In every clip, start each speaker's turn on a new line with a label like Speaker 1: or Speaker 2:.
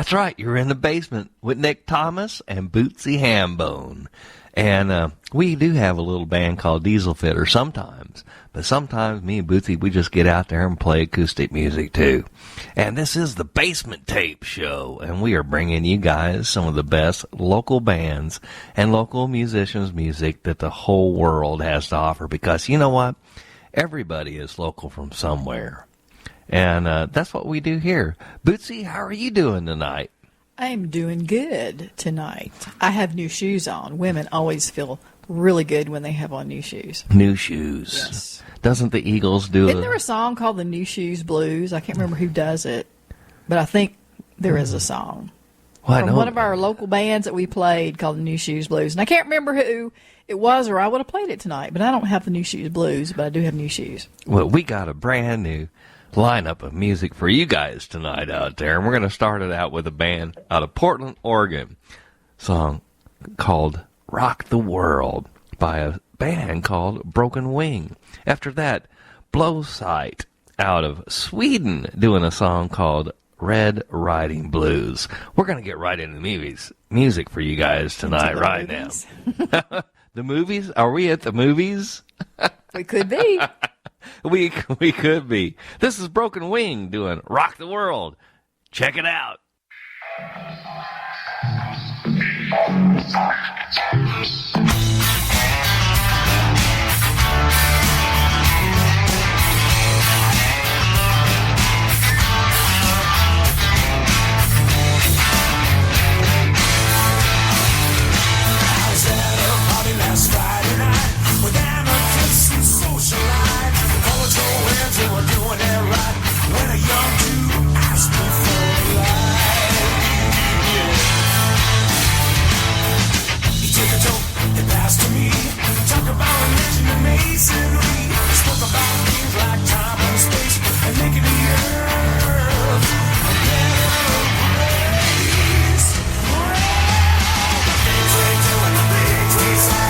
Speaker 1: That's right. You're in the basement with Nick Thomas and Bootsy Hambone. And we do have a little band called Diesel Fitter sometimes. But sometimes me and Bootsy, we just get out there and play acoustic music too. And this is the Basement Tape Show. And we are bringing you guys some of the best local bands and local musicians' music that the whole world has to offer. Because you know what? Everybody is local from somewhere. And that's what we do here. Bootsy, how are you doing tonight?
Speaker 2: I'm doing good tonight. I have new shoes on. Women always feel really good when they have on new shoes.
Speaker 1: New shoes.
Speaker 2: Yes.
Speaker 1: Doesn't the Eagles do it?
Speaker 2: Isn't there a song called the New Shoes Blues? I can't remember who does it, but I think there is a song.
Speaker 1: Well,
Speaker 2: from one of our local bands that we played called the New Shoes Blues. And I can't remember who it was, or I would have played it tonight. But I don't have the New Shoes Blues, but I do have new shoes.
Speaker 1: Well, we got a brand new lineup of music for you guys tonight out there. And we're going to start it out with a band out of Portland, Oregon. Song called Rock the World by a band called Broken Wing. After that, BLOWSIGHT out of Sweden doing a song called Red Riding Blues. We're going to get right into the music for you guys tonight, right
Speaker 2: movies.
Speaker 1: now. The movies? Are we at the movies?
Speaker 2: We could be.
Speaker 1: We could be. This is Broken Wing doing Rock the World. Check it out.
Speaker 3: Last Friday night, with anarchists and socialites, college go-ins who were doing it right. When a young dude asked me for a ride, he took a toke and passed to me. Talk about religion and masonry. Spoke about things like time and space and making the earth a better place. Well, the things we do and the things we say.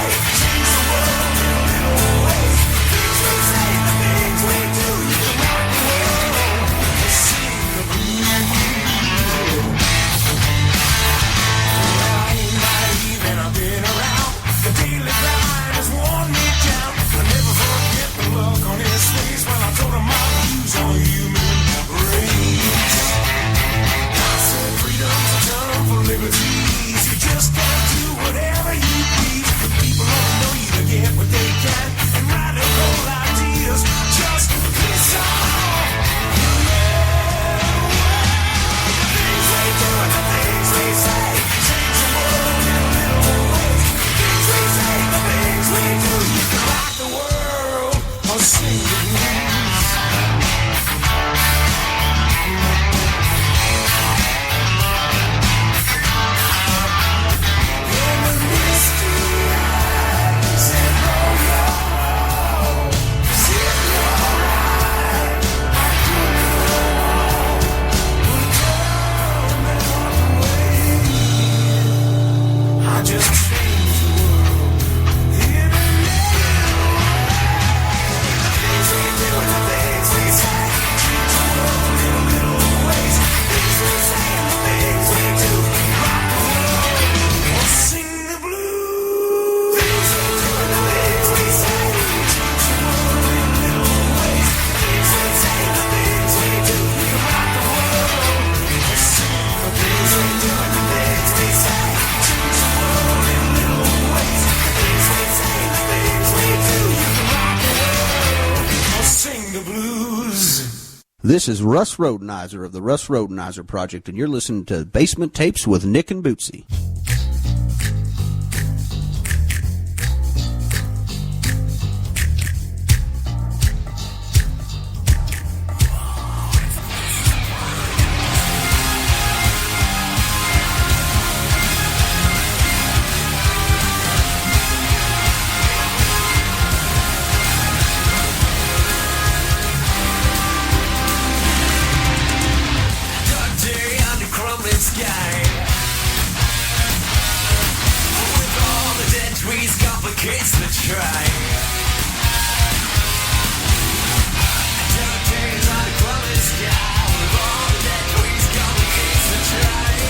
Speaker 4: This is Russ Rodenizer of the Russ Rodenizer Project, and you're listening to Basement Tapes with Nick and Bootsy.
Speaker 3: Complicates the try. Dark days on a cloudy sky, with all the dead trees complicates the try.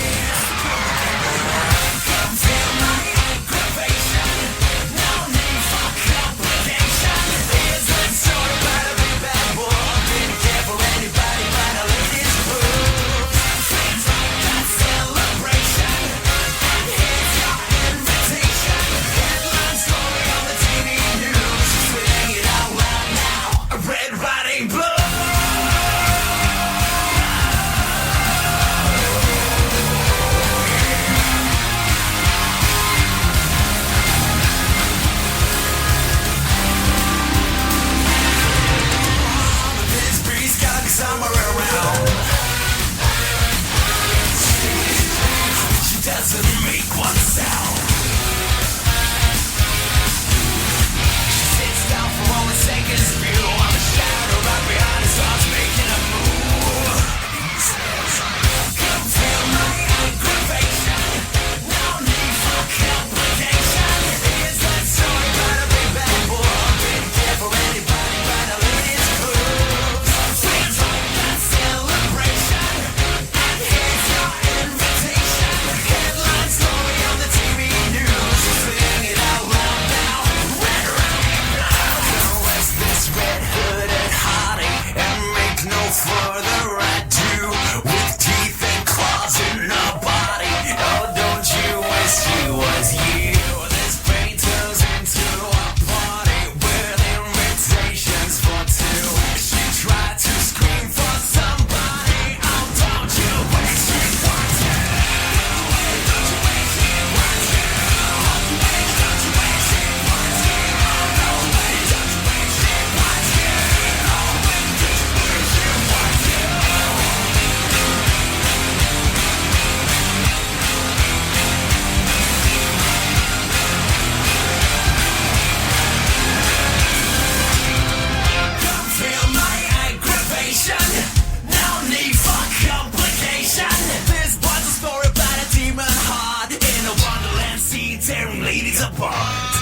Speaker 3: ladies apart.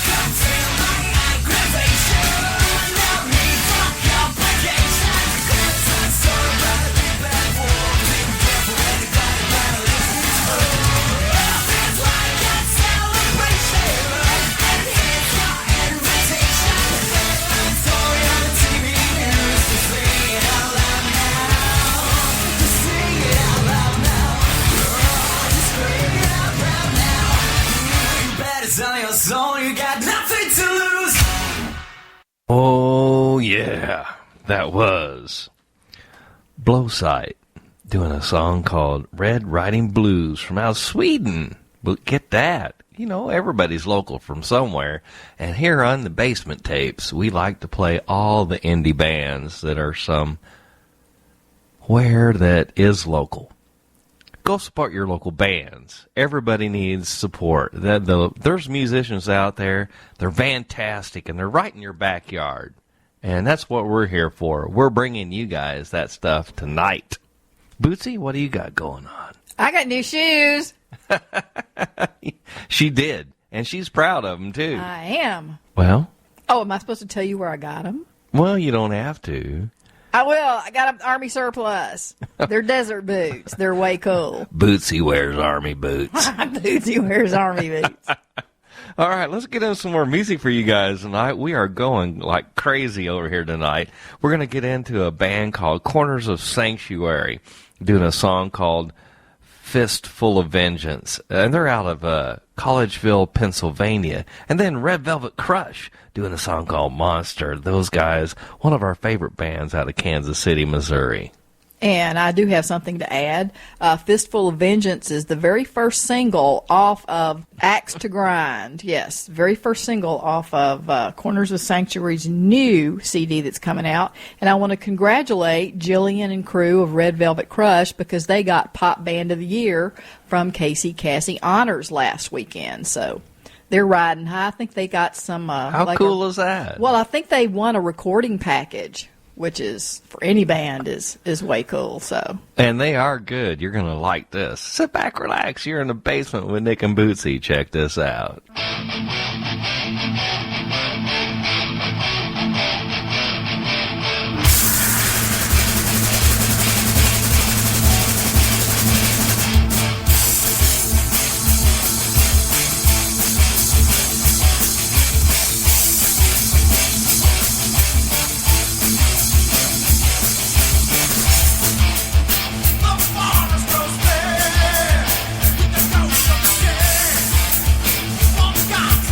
Speaker 3: Come feel my aggravation. No need for complication. It's a story about a big bad war. Being careful when you got it, gotta listen to. Feels like a celebration. And here's your invitation. A story on the TV news. To sing it out loud now. To sing it out loud now. To scream it out loud now. You better sell your soul. You got nothing to lose.
Speaker 1: Oh, yeah. That was BLOWSIGHT doing a song called Red Riding Blues from out of Sweden. But get that. You know, everybody's local from somewhere. And here on the Basement Tapes, we like to play all the indie bands that are somewhere that is local. Go support your local bands. Everybody needs support. There's musicians out there. They're fantastic, and they're right in your backyard. And that's what we're here for. We're bringing you guys that stuff tonight. Bootsy, what do you got going on?
Speaker 2: I got new shoes.
Speaker 1: She did, and she's proud of them, too.
Speaker 2: I am.
Speaker 1: Well,
Speaker 2: Oh, am I supposed to tell you where I got them?
Speaker 1: well, you don't have to.
Speaker 2: I will. I got them Army surplus. They're desert boots. They're way cool.
Speaker 1: Bootsy wears army boots.
Speaker 2: Bootsy wears Army boots.
Speaker 1: All right, let's get into some more music for you guys tonight. We are going like crazy over here tonight. We're going to get into a band called Corners of Sanctuary, doing a song called Fistful of Vengeance. And they're out of Collegeville, Pennsylvania. And then Red Velvet Crush doing a song called Monster. Those guys, one of our favorite bands out of Kansas City, Missouri.
Speaker 2: And I do have something to add. Fistful of Vengeance is the very first single off of Axe to Grind. Yes, very first single off of Corners of Sanctuary's new CD that's coming out. And I want to congratulate Jillian and crew of Red Velvet Crush because they got Pop Band of the Year from Casey Cassie Honors last weekend. So they're riding high. I think they got some...
Speaker 1: How cool is that?
Speaker 2: Well, I think they won a recording package, which is, for any band, is way cool. So,
Speaker 1: And they are good. You're going to like this. Sit back, relax. You're in the basement with Nick and Bootsy. Check this out.
Speaker 3: The forest grows bare with the ghost of the dead. One God's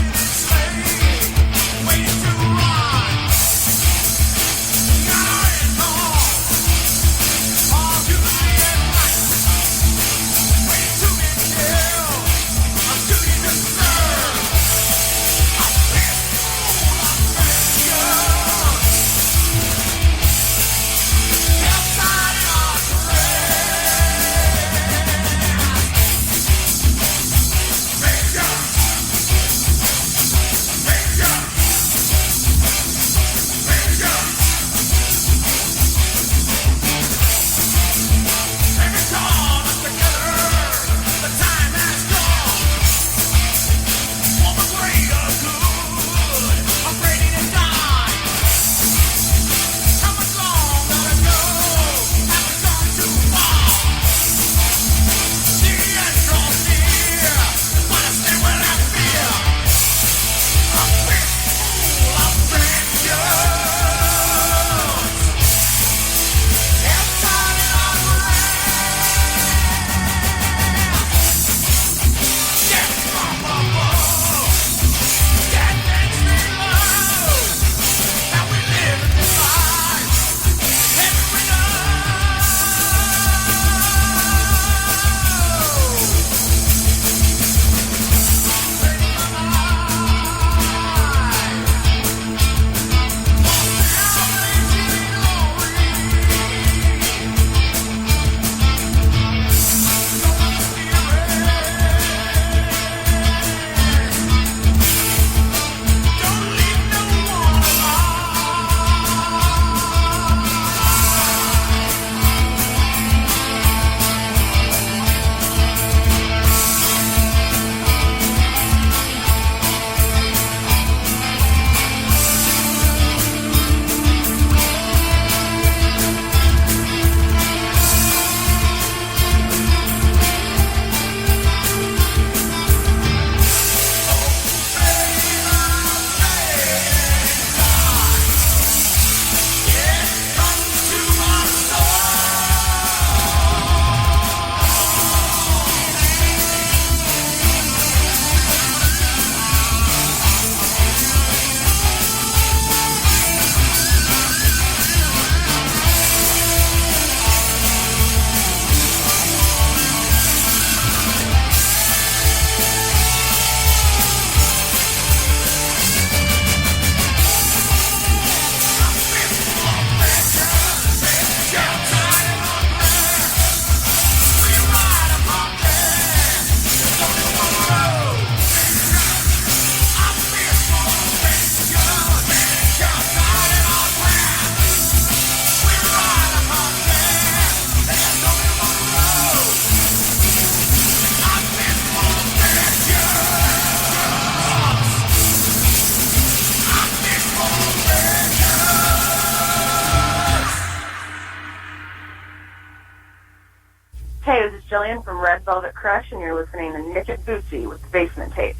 Speaker 5: Jillian from Red Velvet Crush, and you're listening to Nick and Bootsy with the Basement Tapes.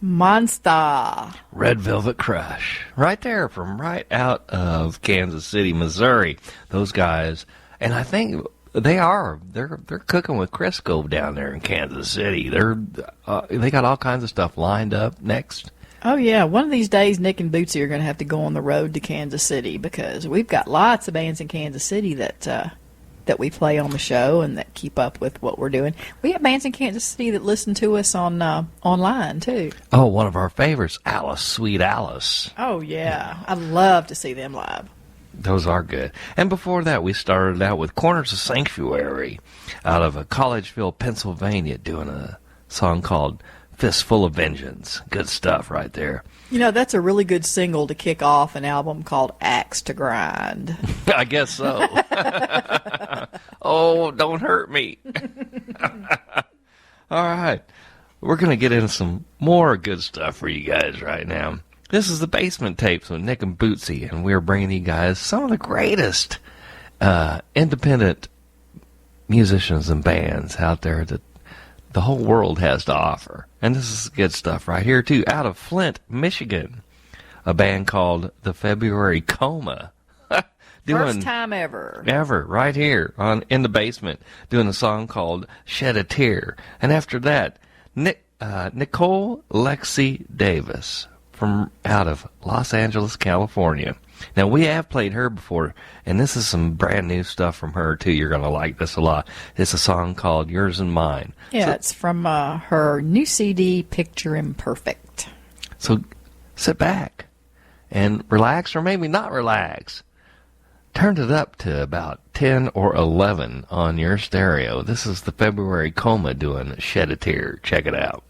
Speaker 2: Monster.
Speaker 1: Red Velvet Crush. Right there from right out of Kansas City, Missouri. Those guys, and I think they're cooking with Crisco down there in Kansas City. They got all kinds of stuff lined up next.
Speaker 2: Oh, yeah. One of these days, Nick and Bootsy are going to have to go on the road to Kansas City because we've got lots of bands in Kansas City that we play on the show and that keep up with what we're doing. We have bands in Kansas City that listen to us on online, too.
Speaker 1: Oh, one of our favorites, Alice, Sweet Alice.
Speaker 2: Oh, yeah. I'd love to see them live.
Speaker 1: Those are good. And before that, we started out with Corners of Sanctuary out of Collegeville, Pennsylvania, doing a song called Fistful of Vengeance. Good stuff right there.
Speaker 2: You know, that's a really good single to kick off an album called Axe to Grind.
Speaker 1: I guess so. Oh, don't hurt me. All right. We're going to get into some more good stuff for you guys right now. This is the Basement Tapes with Nick and Bootsy, and we're bringing you guys some of the greatest independent musicians and bands out there that the whole world has to offer. And this is good stuff right here, too. Out of Flint, Michigan, a band called the February Coma.
Speaker 2: First time ever.
Speaker 1: Ever, right here in the basement, doing a song called Shed a Tear. And after that, Nicole Lexi Davis from out of Los Angeles, California. Now, we have played her before, and this is some brand new stuff from her, too. You're going to like this a lot. It's a song called Yours and Mine.
Speaker 2: Yeah, it's from her new CD, Picture Imperfect.
Speaker 1: So sit back and relax, or maybe not relax. Turn it up to about 10 or 11 on your stereo. This is the February Coma doing Shed a Tear. Check it out.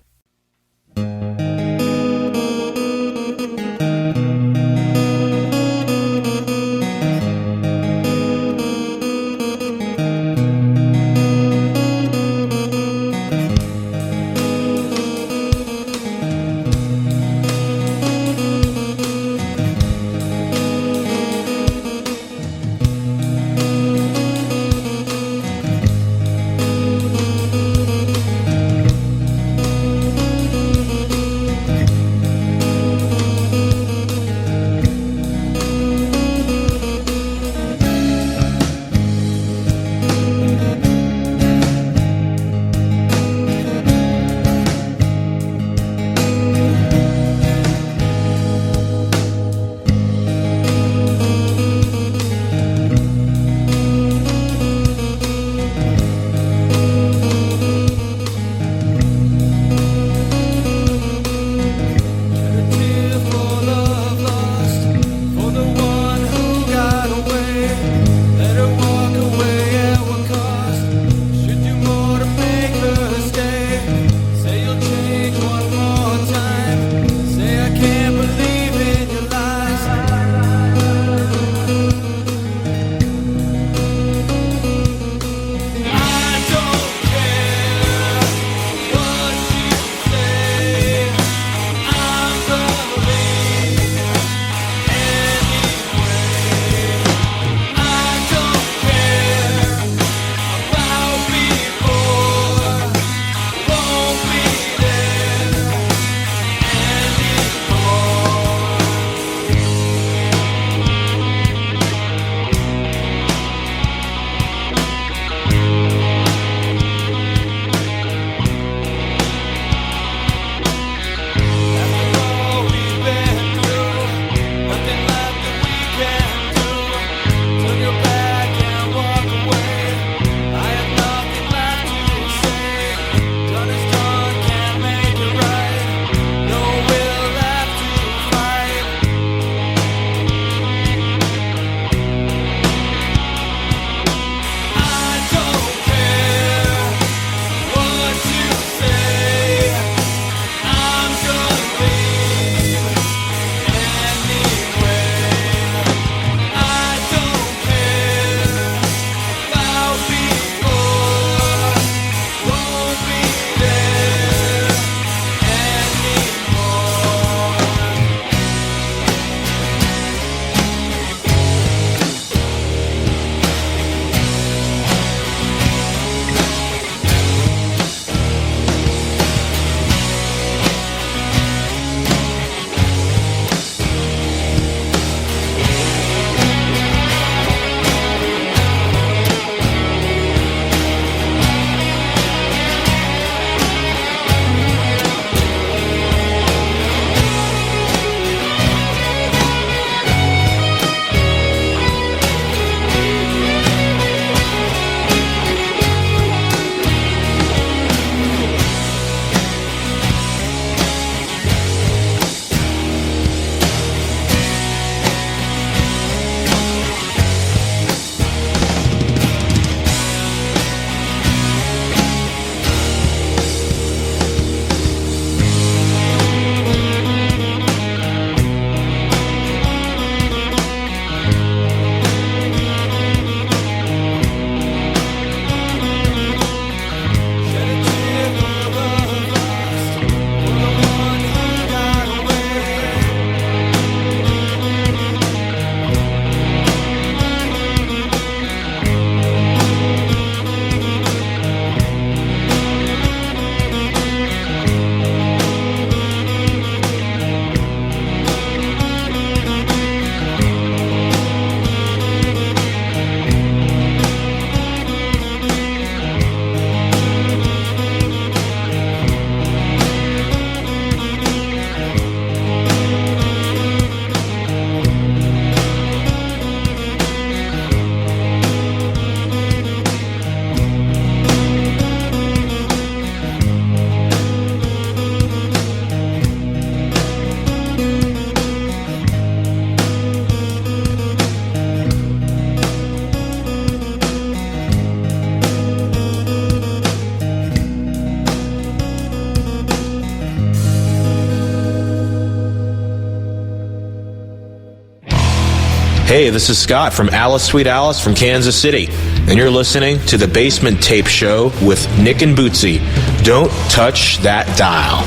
Speaker 6: Hey, this is Scott from Alice Sweet Alice from Kansas City, and you're listening to the Basement Tape Show with Nick and Bootsy. Don't touch that dial.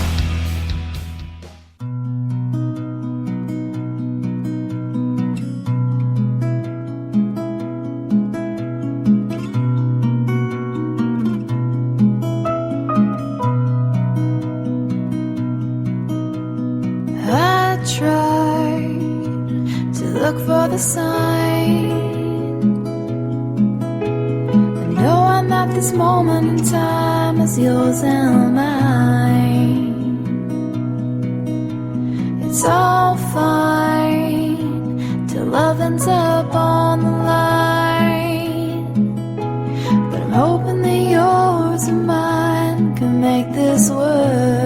Speaker 7: I tried to look for the sign. I know I'm at this moment in time as yours and mine. It's all fine till love ends up on the line, but I'm hoping that yours and mine can make this work.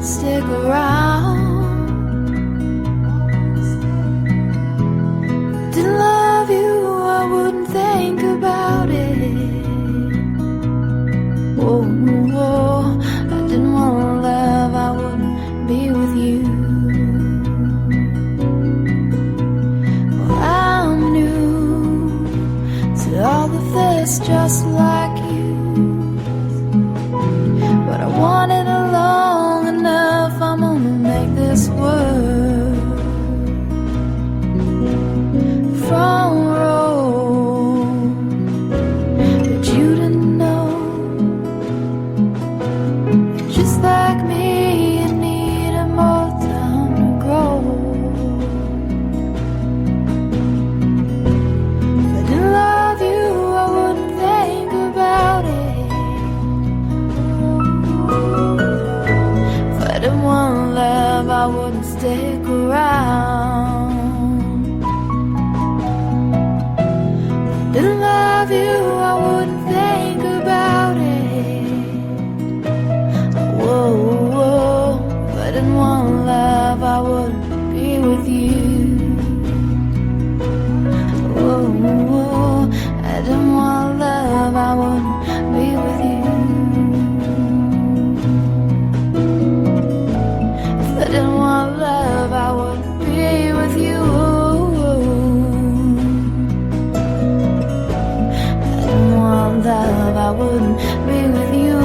Speaker 7: Stick around. Didn't love you, I wouldn't think about it. Whoa, whoa. I didn't want love, I wouldn't be with you. Well, I'm new to all of this, just like you. But I wanted a long enough, I'm gonna make this work. Front row, but you didn't know. Just like me, you needed more time to grow. If I didn't love you, I wouldn't think about it. If I didn't want love, I wouldn't stick around. If I didn't love you, I wouldn't think about it. Whoa, whoa. If I didn't want love, I wouldn't be with you. Whoa, whoa. I didn't want love, I wouldn't be with you. If I didn't want love, I wouldn't be with you. If I didn't want love, I wouldn't be with you.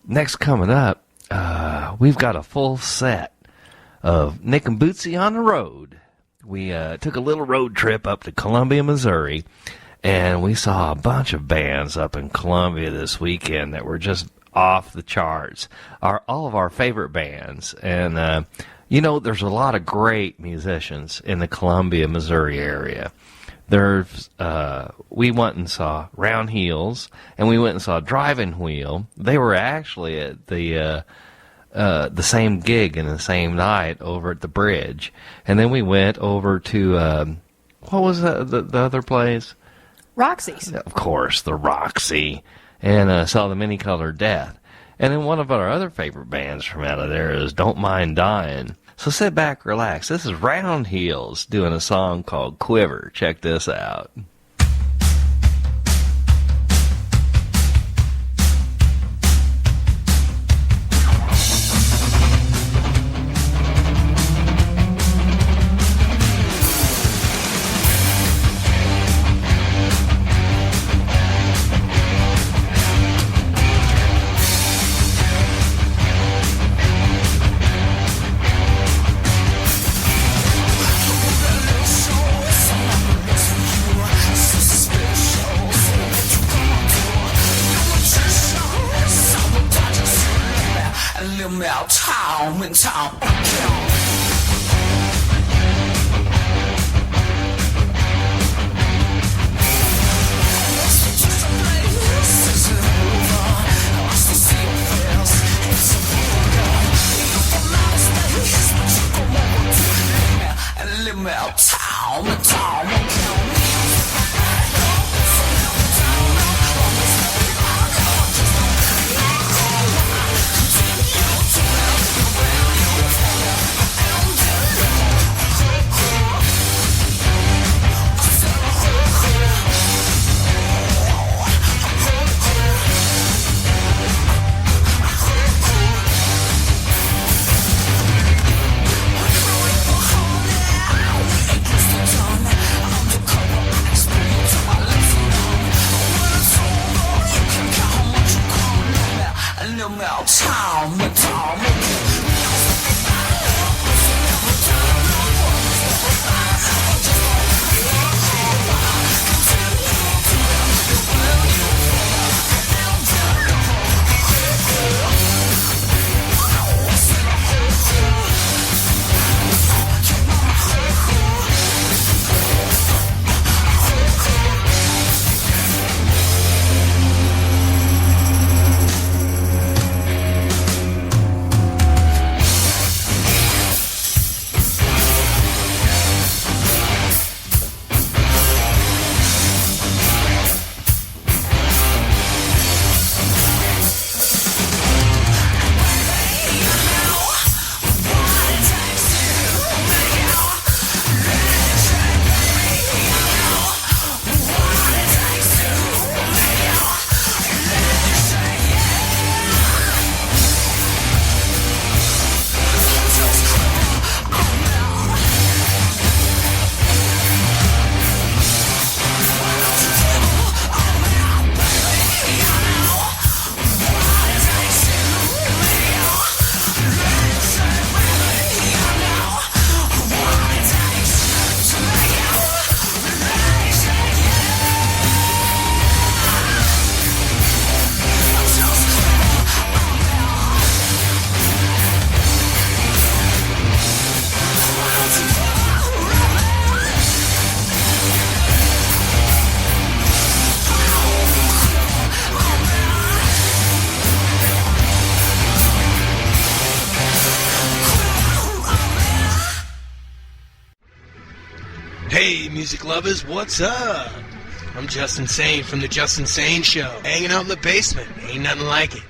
Speaker 1: Next coming up, we've got a full set of Nick and Bootsy on the road. We took a little road trip up to Columbia, Missouri, and we saw a bunch of bands up in Columbia this weekend that were just off the charts. All of our favorite bands. And, you know, there's a lot of great musicians in the Columbia, Missouri area. There's, we went and saw Roundheels, and we went and saw Driving Wheel. They were actually at the same gig in the same night over at the Bridge. And then we went over to, what was the other place?
Speaker 2: Roxy's.
Speaker 1: Of course, the Roxy. And saw the Many Colored Death. And then one of our other favorite bands from out of there is Don't Mind Dying. So sit back, relax. This is Roundheels doing a song called Quiver. Check this out.
Speaker 3: Town.
Speaker 8: Hey, music lovers, what's up? I'm Justin Sane from The Justin Sane Show. Hanging out in the basement. Ain't nothing like it.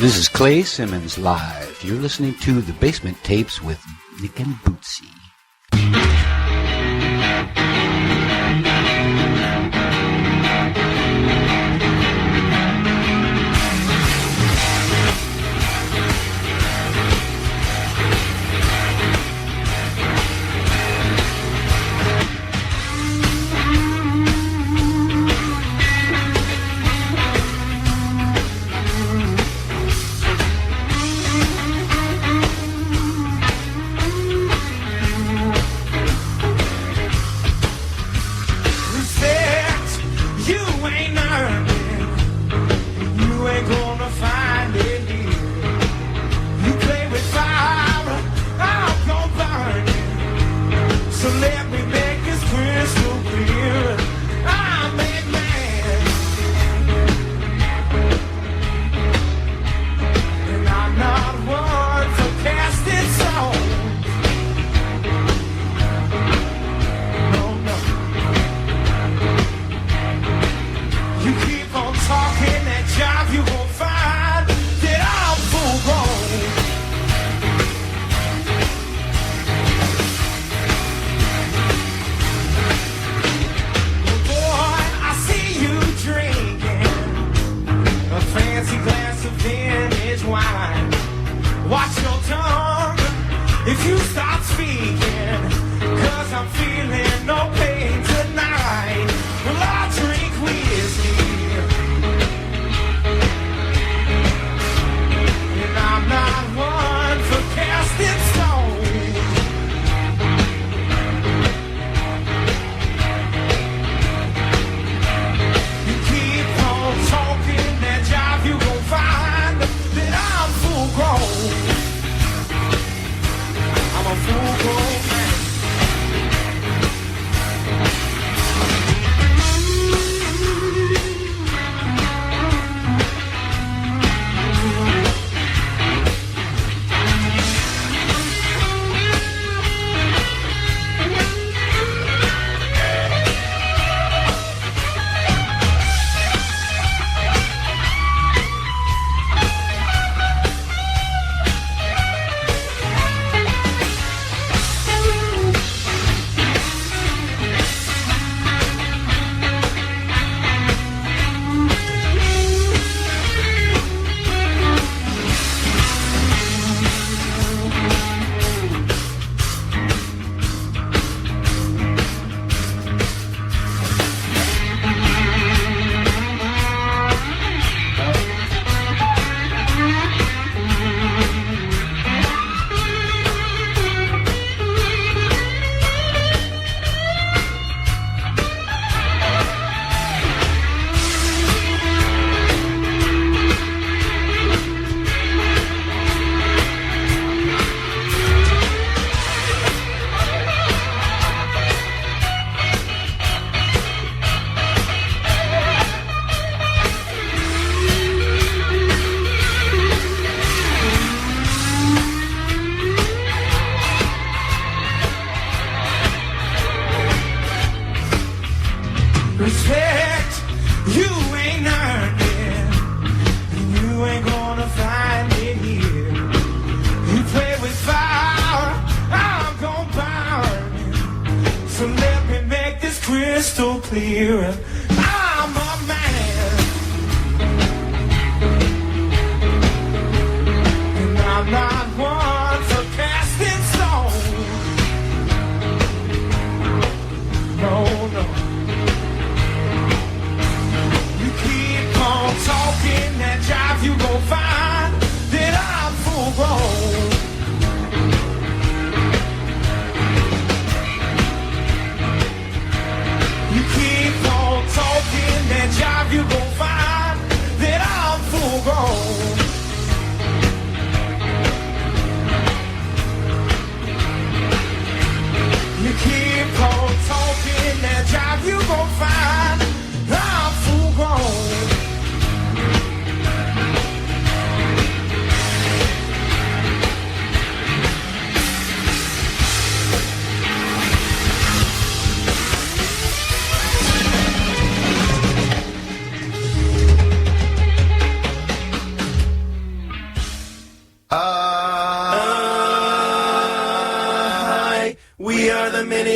Speaker 9: This is Clay Simmons live. You're listening to the Basement Tapes with Nick and Bootsy.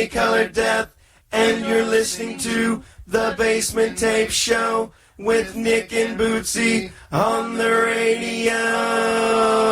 Speaker 3: Colored Death, and you're listening to the Basement Tape Show with Nick and Bootsy on the radio.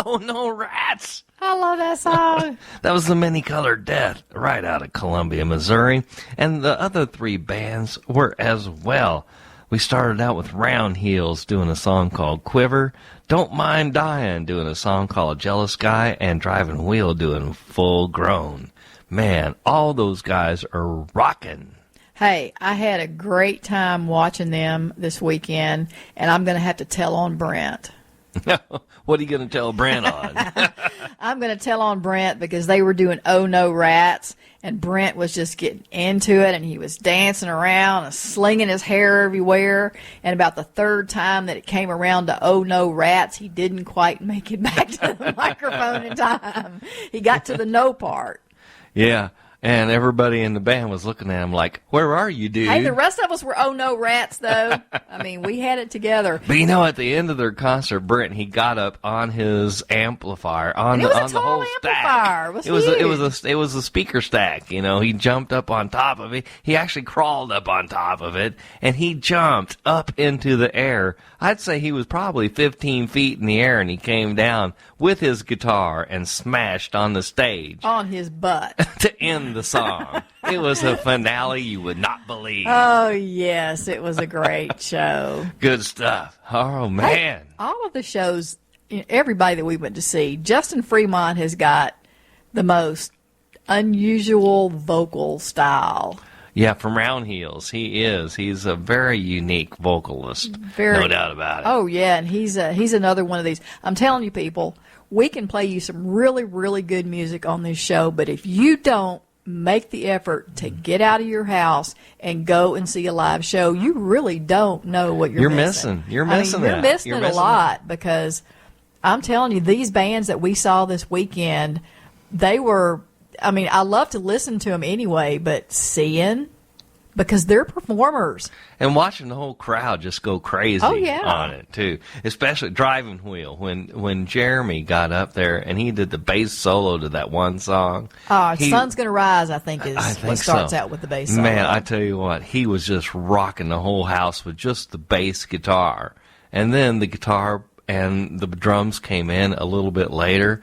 Speaker 1: Oh, no, rats!
Speaker 2: I love that song.
Speaker 1: That was the Many Colored Death, right out of Columbia, Missouri. And the other three bands were as well. We started out with Roundheels doing a song called Quiver, Don't Mind Dying doing a song called Jealous Guy, and Driving Wheel doing Full Grown. Man, all those guys are rocking.
Speaker 2: Hey, I had a great time watching them this weekend, and I'm going to have to tell on Brent.
Speaker 1: What are you going to tell Brent on?
Speaker 2: I'm going to tell on Brent because they were doing Oh No Rats, and Brent was just getting into it, and he was dancing around and slinging his hair everywhere. And about the third time that it came around to Oh No Rats, he didn't quite make it back to the microphone in time. He got to the no part.
Speaker 1: Yeah. And everybody in the band was looking at him like, where are you, dude?
Speaker 2: Hey, the rest of us were Oh No Rats, though. I mean, we had it together.
Speaker 1: But you know, at the end of their concert, Brent, he got up on his amplifier, on the whole stack. It was a speaker stack. You know, he jumped up on top of it. He actually crawled up on top of it, and he jumped up into the air. I'd say he was probably 15 feet in the air, and he came down with his guitar and smashed on the stage.
Speaker 2: On his butt.
Speaker 1: To end the song. It was a finale you would not believe.
Speaker 2: Oh, yes. It was a great show.
Speaker 1: Good stuff. Oh, man.
Speaker 2: Hey, all of the shows, everybody that we went to see, Justin Fremont has got the most unusual vocal style.
Speaker 1: Yeah, from Roundheels, he is. He's a very unique vocalist, no doubt about it.
Speaker 2: Oh, yeah, and he's another one of these. I'm telling you, people, we can play you some really, really good music on this show, but if you don't make the effort to get out of your house and go and see a live show, you really don't know what you're missing.
Speaker 1: You're missing
Speaker 2: You're missing it a lot because I'm telling you, these bands that we saw this weekend, they were... I mean, I love to listen to them anyway, but seeing because they're performers.
Speaker 1: And watching the whole crowd just go crazy on it too, especially Driving Wheel when Jeremy got up there and he did the bass solo to that one song.
Speaker 2: Sun's Gonna Rise, I think what starts
Speaker 1: so.
Speaker 2: out with the bass solo.
Speaker 1: Man, I tell you what, he was just rocking the whole house with just the bass guitar, and then the guitar and the drums came in a little bit later.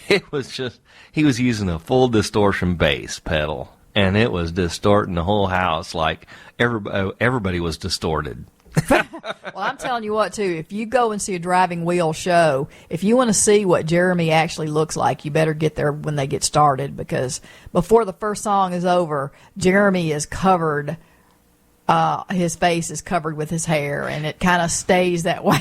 Speaker 1: It was just he was using a full distortion bass pedal. And it was distorting the whole house like everybody was distorted.
Speaker 2: Well, I'm telling you what, too, if you go and see a Driving Wheel show, if you want to see what Jeremy actually looks like, you better get there when they get started, because before the first song is over, Jeremy is covered. His face is covered with his hair, and it kind of stays that way.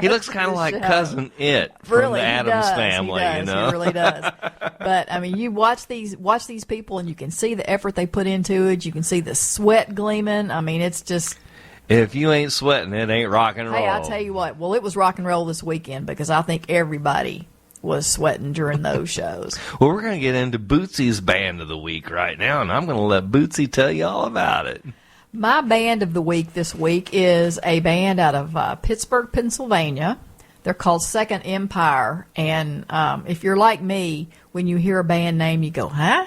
Speaker 1: He looks kind of like Cousin It from the Addams Family, you know.
Speaker 2: He really does. But I mean, you watch these people, and you can see the effort they put into it. You can see the sweat gleaming. I mean, it's just.
Speaker 1: If you ain't sweating, it ain't rock and roll.
Speaker 2: Hey, I'll tell you what. Well, it was rock and roll this weekend because I think everybody was sweating during those shows.
Speaker 1: Well, we're going to get into Bootsy's Band of the Week right now, and I'm going to let Bootsy tell you all about it.
Speaker 2: My band of the week this week is a band out of Pittsburgh, Pennsylvania. They're called Second Empire. And if you're like me, when you hear a band name, you go, huh?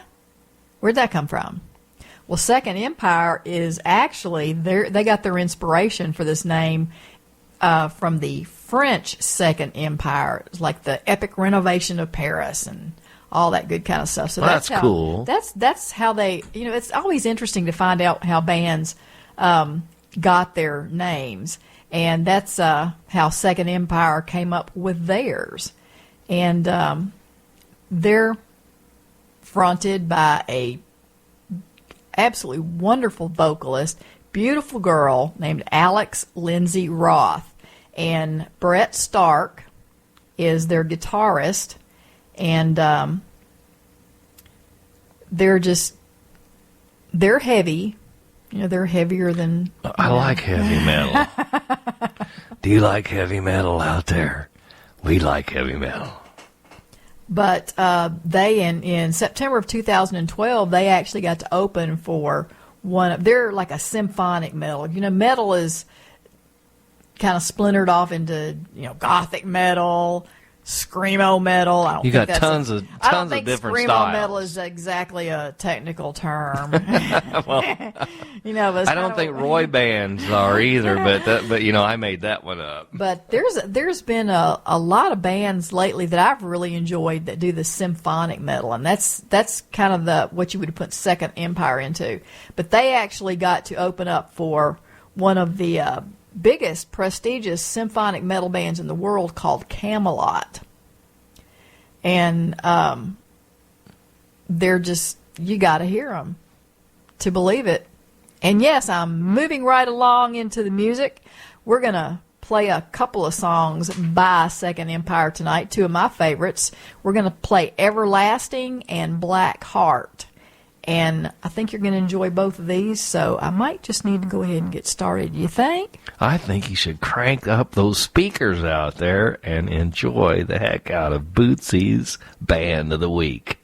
Speaker 2: Where'd that come from? Well, Second Empire is actually, they got their inspiration for this name from the French Second Empire. It's like the epic renovation of Paris and all that good kind of stuff. So
Speaker 1: that's cool.
Speaker 2: That's how they, it's always interesting to find out how bands got their names. And that's how Second Empire came up with theirs. And they're fronted by a absolutely wonderful vocalist, beautiful girl named Alex Lindsay Roth. And Brett Stark is their guitarist. And they're heavy. They're heavier than...
Speaker 1: I like heavy metal. Do you like heavy metal out there? We like heavy metal.
Speaker 2: But they, in September of 2012, they actually got to open for they're like a symphonic metal. Metal is kind of splintered off into, gothic metal, screamo metal.
Speaker 1: You got tons of different styles.
Speaker 2: I don't think screamo metal is exactly a technical term.
Speaker 1: Well, I don't think Roy bands are either, but I made that one up.
Speaker 2: But there's been a lot of bands lately that I've really enjoyed that do the symphonic metal, and that's kind of what you would put Second Empire into. But they actually got to open up for one of the biggest prestigious symphonic metal bands in the world called Camelot. And they're just, you got to hear them to believe it. And yes, I'm moving right along into the music. We're going to play a couple of songs by Second Empire tonight, two of my favorites. We're going to play Everlasting and Black Heart. And I think you're going to enjoy both of these, so I might just need to go ahead and get started. You think?
Speaker 1: I think you should crank up those speakers out there and enjoy the heck out of Bootsy's Band of the Week.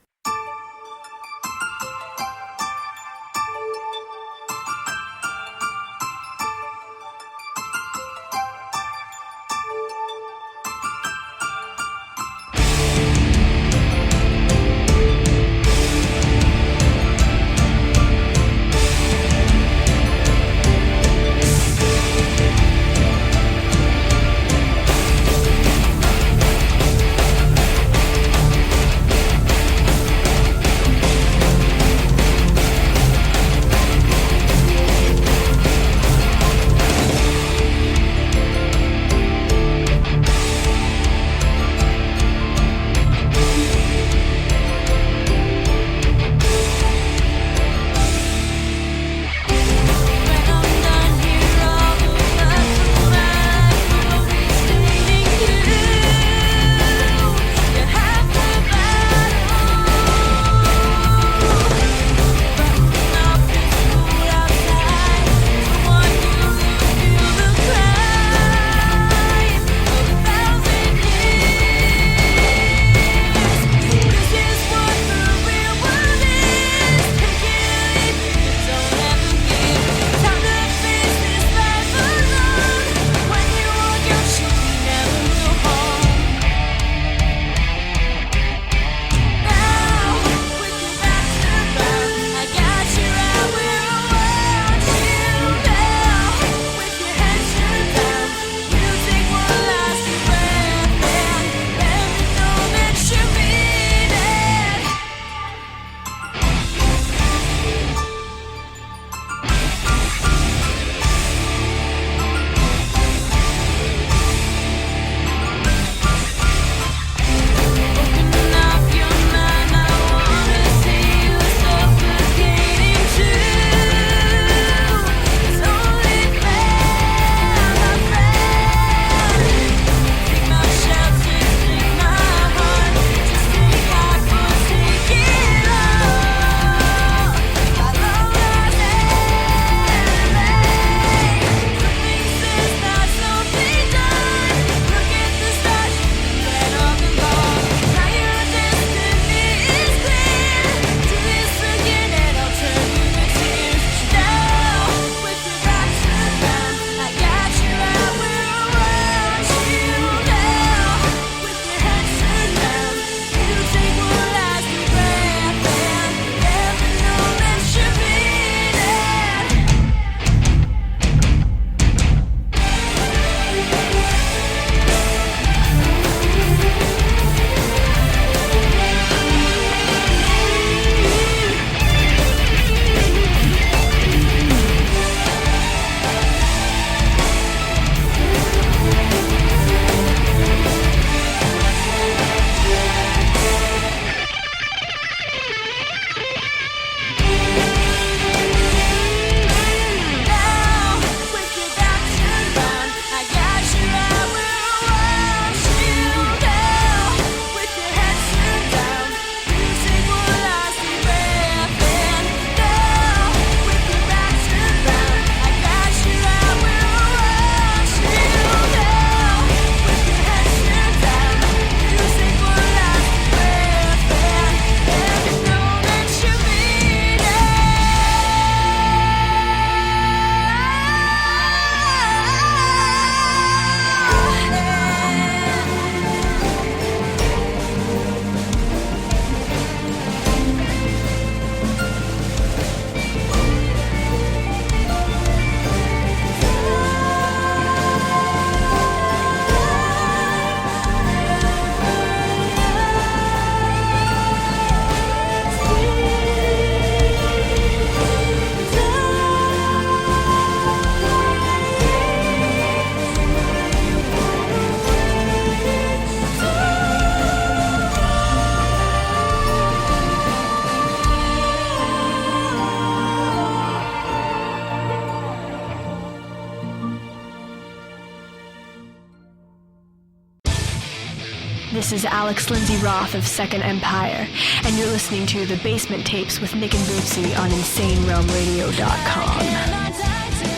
Speaker 10: This is Alex Lindsay Roth of Second Empire, and you're listening to The Basement Tapes with Nick and Bootsy on InsaneRealmRadio.com.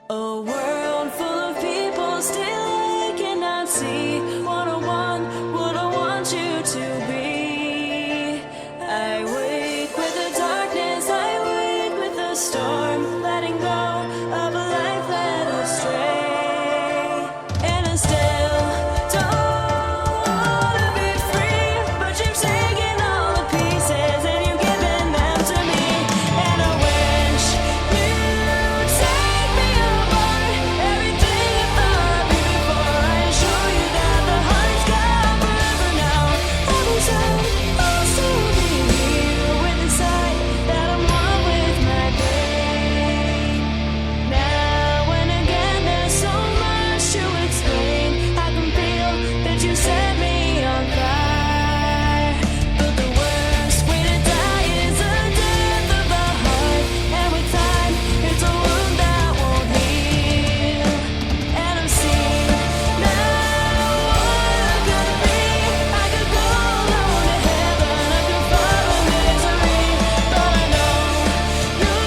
Speaker 7: A world full of people still I cannot see what I want you to be. I wait with the darkness, I wait with the storm, letting go of a life led astray. And I still don't wanna be free, but you've taken all the pieces and you've given them to me. And I wish you'd take me apart, everything I thought me before. I assure you that the heart's gone forever now. Every time I'll still be here with the sight that I'm one with my pain. Now and again there's so much to explain. I can feel that you set me on fire, but the worst way to die is a death of the heart. And with time, it's a wound that won't heal. And I'm seeing now what I could be. I could go alone to heaven, I could follow misery, but I know you'd take me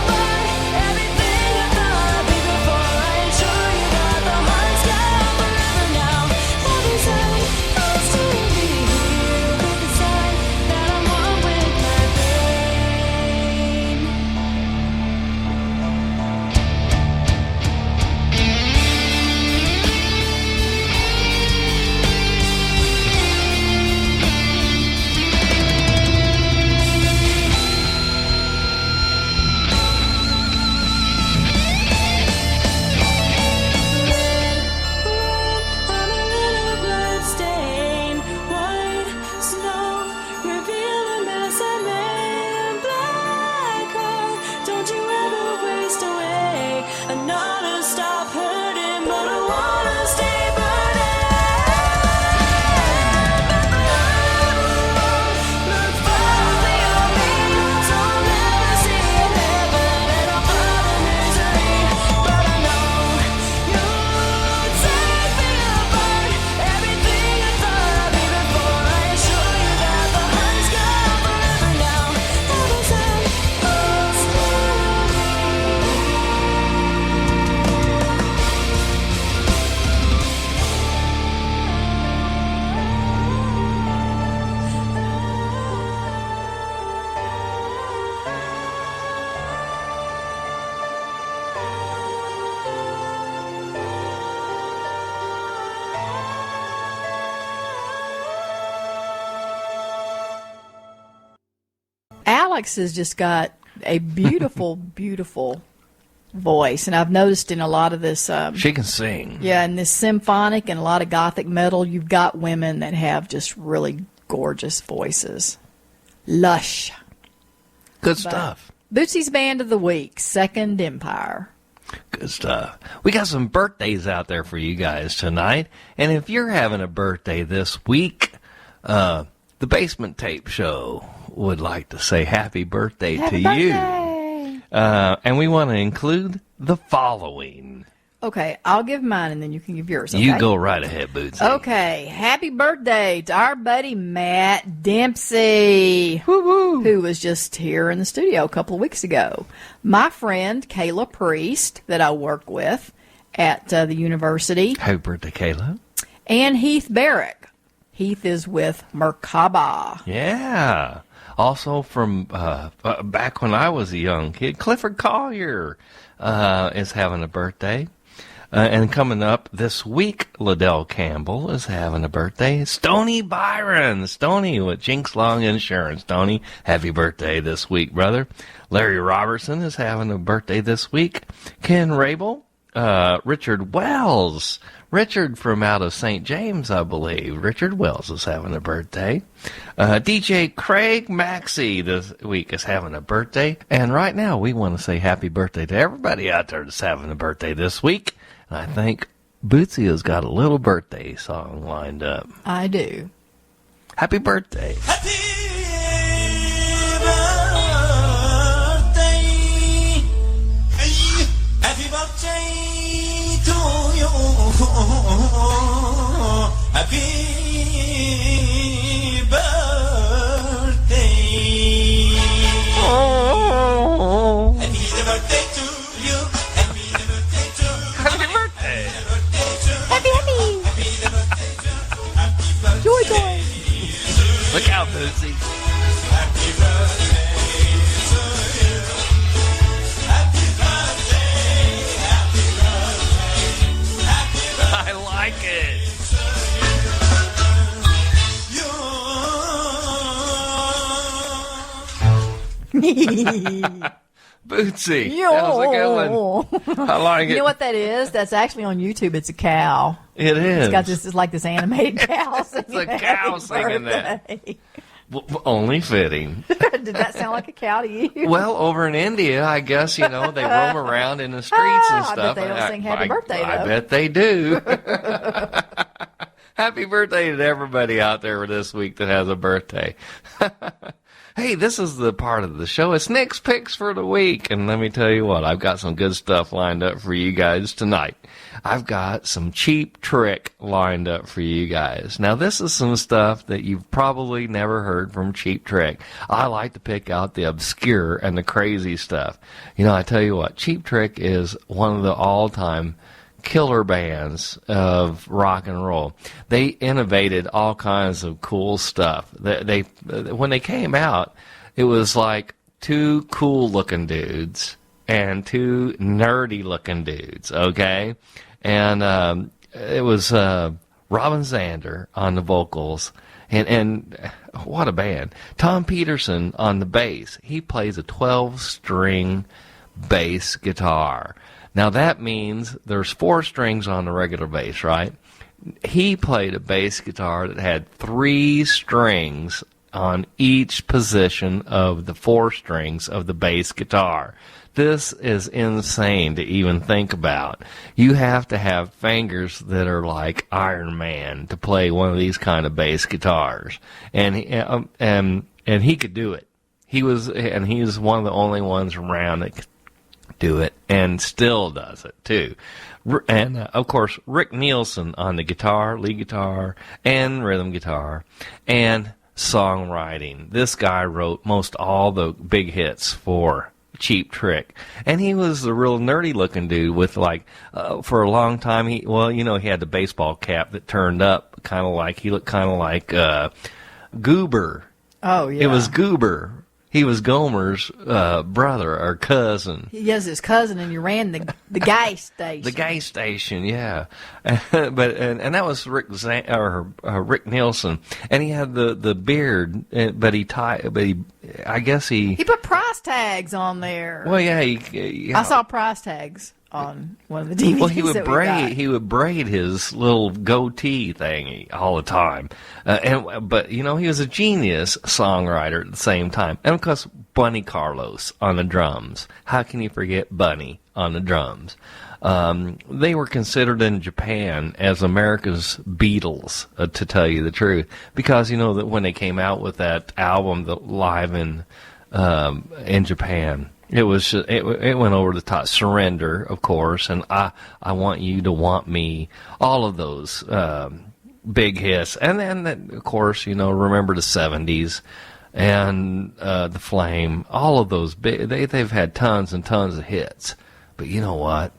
Speaker 7: apart, everything I thought me before. I assure you that the heart's gone forever now. Every time I'll still be here with the sign that I'm one with my pain. I'm a little blood-stained, white snow, reveal a mess I made. Black hole, don't you ever waste away. I know to stop hurting, but I wanna stay burning. Look fondly on me, so I'll never see heaven, and I'll follow misery, but I know you'd take me apart, everything I thought me before. I assure you that the heart's gone forever now. Every time I'll still
Speaker 2: Alex has just got a beautiful, beautiful voice, and I've noticed in a lot of this,
Speaker 1: She can sing.
Speaker 2: yeah, in this symphonic and a lot of gothic metal, you've got women that have just really gorgeous voices. Lush.
Speaker 1: Good stuff.
Speaker 2: Bootsy's Band of the Week, Second Empire.
Speaker 1: Good stuff. We got some birthdays out there for you guys tonight. And if you're having a birthday this week, the Basement Tape Show would like to say happy birthday to you. And we want to include the following.
Speaker 2: Okay, I'll give mine and then you can give yours.
Speaker 1: You
Speaker 2: okay?
Speaker 1: go right ahead, Bootsy.
Speaker 2: Okay, happy birthday to our buddy Matt Dempsey, who was just here in the studio a couple of weeks ago. My friend Kayla Priest, that I work with at the university.
Speaker 1: Happy birthday, Kayla.
Speaker 2: And Heath Barrick. Heath is with Merkaba.
Speaker 1: Yeah. Also from back when I was a young kid, Clifford Collier is having a birthday. And coming up this week, Liddell Campbell is having a birthday. Stoney Byron. Stoney with Jinx Long Insurance. Stoney, happy birthday this week, brother. Larry Robertson is having a birthday this week. Ken Rabel Richard Wells. Richard from out of St. James, I believe. Richard Wells is having a birthday. DJ Craig Maxey this week is having a birthday. And right now we want to say happy birthday to everybody out there that's having a birthday this week. And I think Bootsy has got a little birthday song lined up.
Speaker 2: I do.
Speaker 1: Happy birthday.
Speaker 3: Happy birthday to you. Happy birthday.
Speaker 1: Oh.
Speaker 3: Happy birthday to you. Happy birthday to you.
Speaker 1: Happy birthday.
Speaker 2: Happy. Joy, joy.
Speaker 1: Look out, Bootsy.
Speaker 3: Happy birthday to you. Happy birthday. Happy birthday. Happy birthday.
Speaker 1: I like it. Bootsy. That was a good one. I like it.
Speaker 2: You know what that is? That's actually on YouTube. It's a cow.
Speaker 1: It is.
Speaker 2: It's got this. It's like this animated cow.
Speaker 1: It's a cow singing that. Only fitting.
Speaker 2: Did that sound like a cow to you?
Speaker 1: Well, over in India, I guess, they roam around in the streets and stuff.
Speaker 2: I bet they don't sing happy birthday,
Speaker 1: I
Speaker 2: though.
Speaker 1: bet they do. Happy birthday to everybody out there this week that has a birthday. Hey, this is the part of the show. It's Nick's Picks for the week. And let me tell you what, I've got some good stuff lined up for you guys tonight. I've got some Cheap Trick lined up for you guys. Now, this is some stuff that you've probably never heard from Cheap Trick. I like to pick out the obscure and the crazy stuff. I tell you what, Cheap Trick is one of the all-time killer bands of rock and roll. They innovated all kinds of cool stuff. They when they came out, it was like two cool-looking dudes and two nerdy-looking dudes, okay? And it was Robin Zander on the vocals, and what a band. Tom Peterson on the bass. He plays a 12-string bass guitar. Now, that means there's 4 strings on the regular bass, right? He played a bass guitar that had 3 strings on each position of the 4 strings of the bass guitar. This is insane to even think about. You have to have fingers that are like Iron Man to play one of these kind of bass guitars. And he could do it. He was one of the only ones around that could do it, and still does it too. And of course, Rick Nielsen on the guitar, lead guitar, and rhythm guitar, and songwriting. This guy wrote most all the big hits for Cheap Trick, and he was a real nerdy looking dude with for a long time he had the baseball cap that turned up, he looked kind of like Goober.
Speaker 2: Oh yeah,
Speaker 1: it was Goober. He was Gomer's brother or cousin.
Speaker 2: He has his cousin, and you ran the gas station.
Speaker 1: The gas station, yeah. But that was Rick Nielsen, and he had the beard, but he
Speaker 2: put price tags on there.
Speaker 1: Well, yeah,
Speaker 2: I saw price tags on one of the DVDs.
Speaker 1: Well, he would braid his little goatee thingy all the time, but he was a genius songwriter at the same time. And of course, Bunny Carlos on the drums. How can you forget Bunny on the drums? They were considered in Japan as America's Beatles, to tell you the truth, because that when they came out with that album, live in Japan. It went over the top. Surrender, of course, and I Want You to Want Me. All of those big hits, and then of course remember the '70s and the Flame. All of those big. They've had tons and tons of hits. But you know what?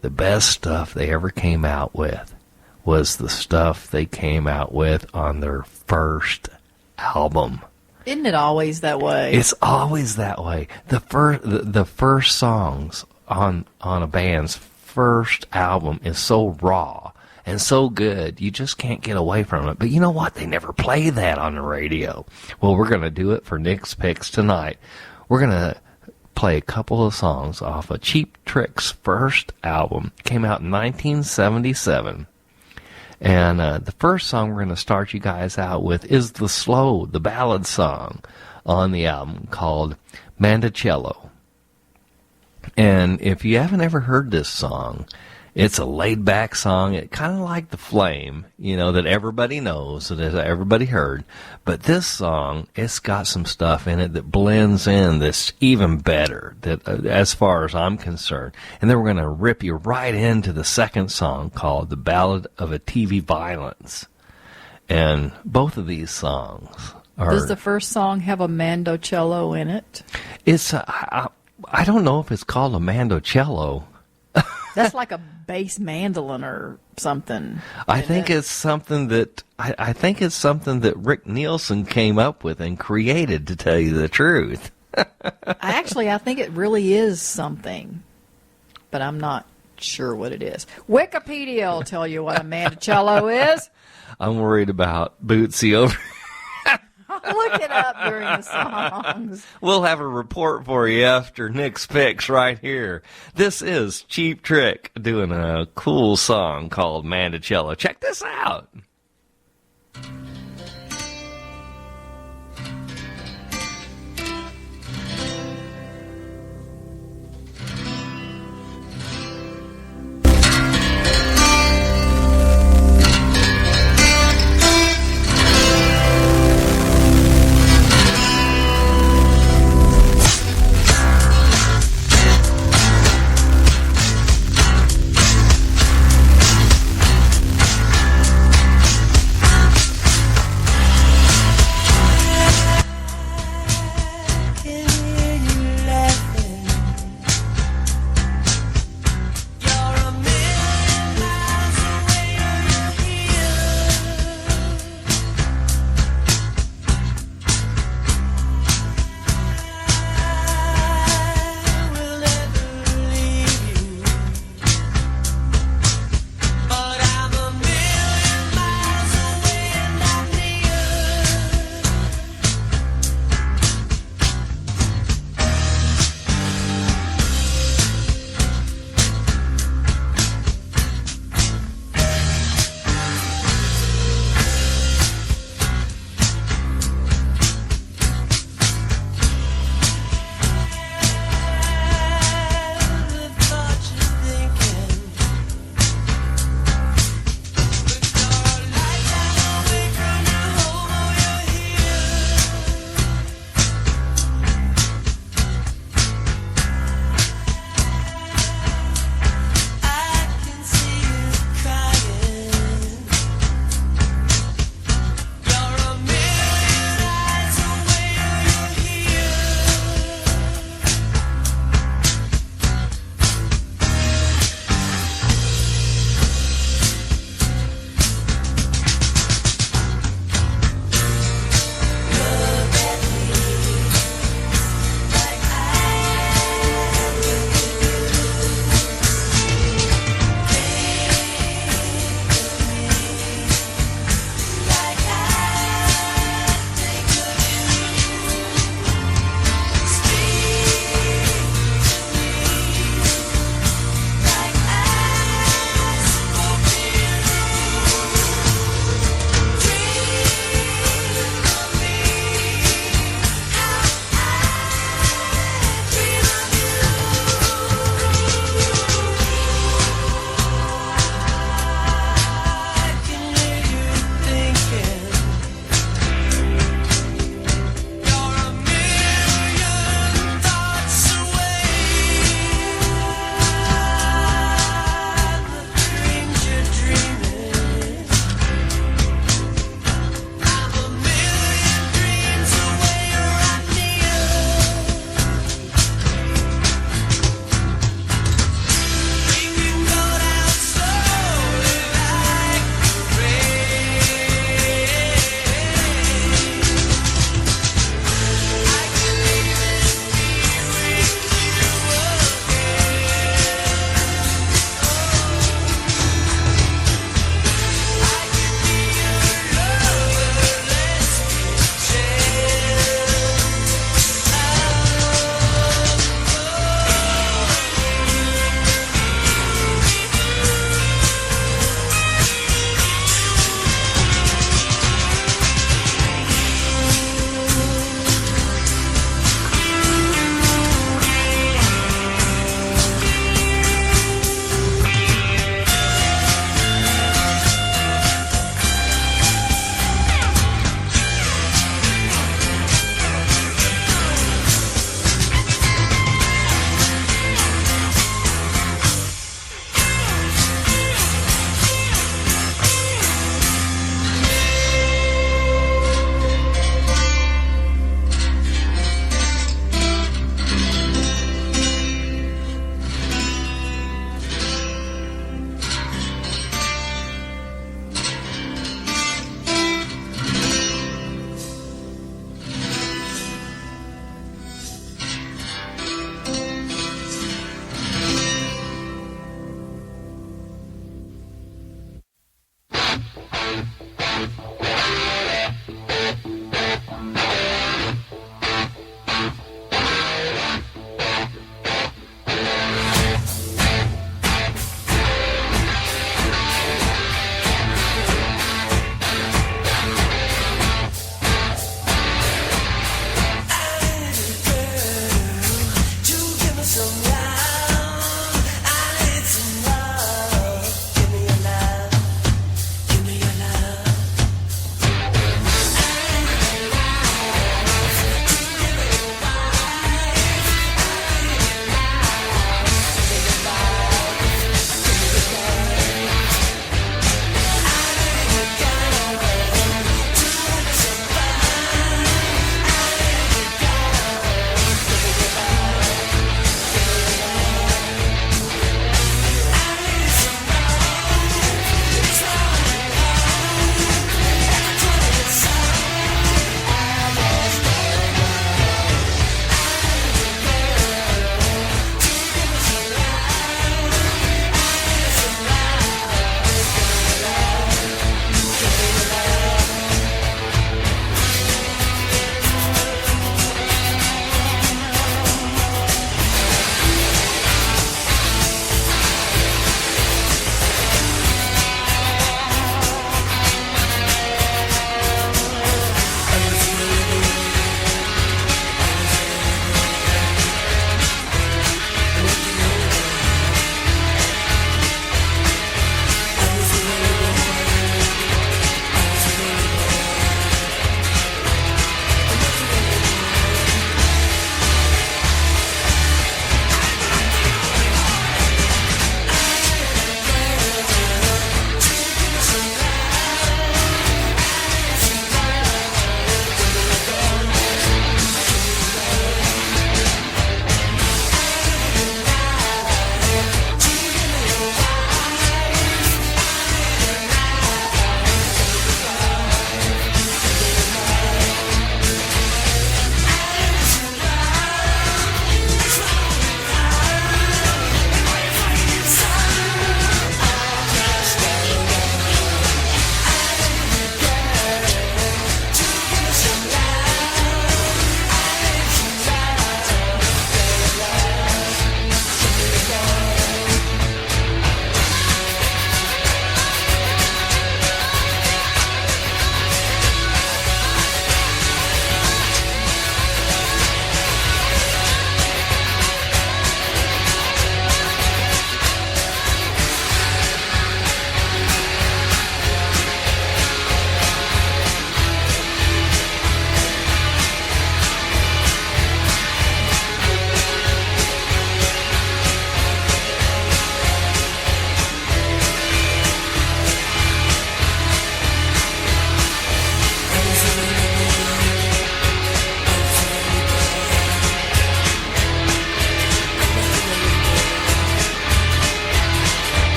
Speaker 1: The best stuff they ever came out with was the stuff they came out with on their first album.
Speaker 2: Isn't it always that way?
Speaker 1: It's always that way. The first songs on a band's first album is so raw and so good, you just can't get away from it. But you know what? They never play that on the radio. Well, we're going to do it for Nick's Picks tonight. We're going to play a couple of songs off of Cheap Trick's first album. Came out in 1977. And the first song we're going to start you guys out with is the ballad song on the album called Mandocello. And if you haven't ever heard this song, it's a laid-back song. It kind of like The Flame, that everybody knows, that everybody heard. But this song, it's got some stuff in it that blends in that's even better, that as far as I'm concerned. And then we're going to rip you right into the second song called The Ballad of a TV Violence. And both of these songs are...
Speaker 2: Does the first song have a mandocello in it?
Speaker 1: It's I don't know if it's called a mandocello.
Speaker 2: That's like a bass mandolin or something.
Speaker 1: I think it's something that Rick Nielsen came up with and created, to tell you the truth.
Speaker 2: I think it really is something, but I'm not sure what it is. Wikipedia will tell you what a mandocello is.
Speaker 1: I'm worried about Bootsy over.
Speaker 2: Look it up during the songs.
Speaker 1: We'll have a report for you after Nick's picks right here. This is Cheap Trick doing a cool song called Mandocello. Check this out.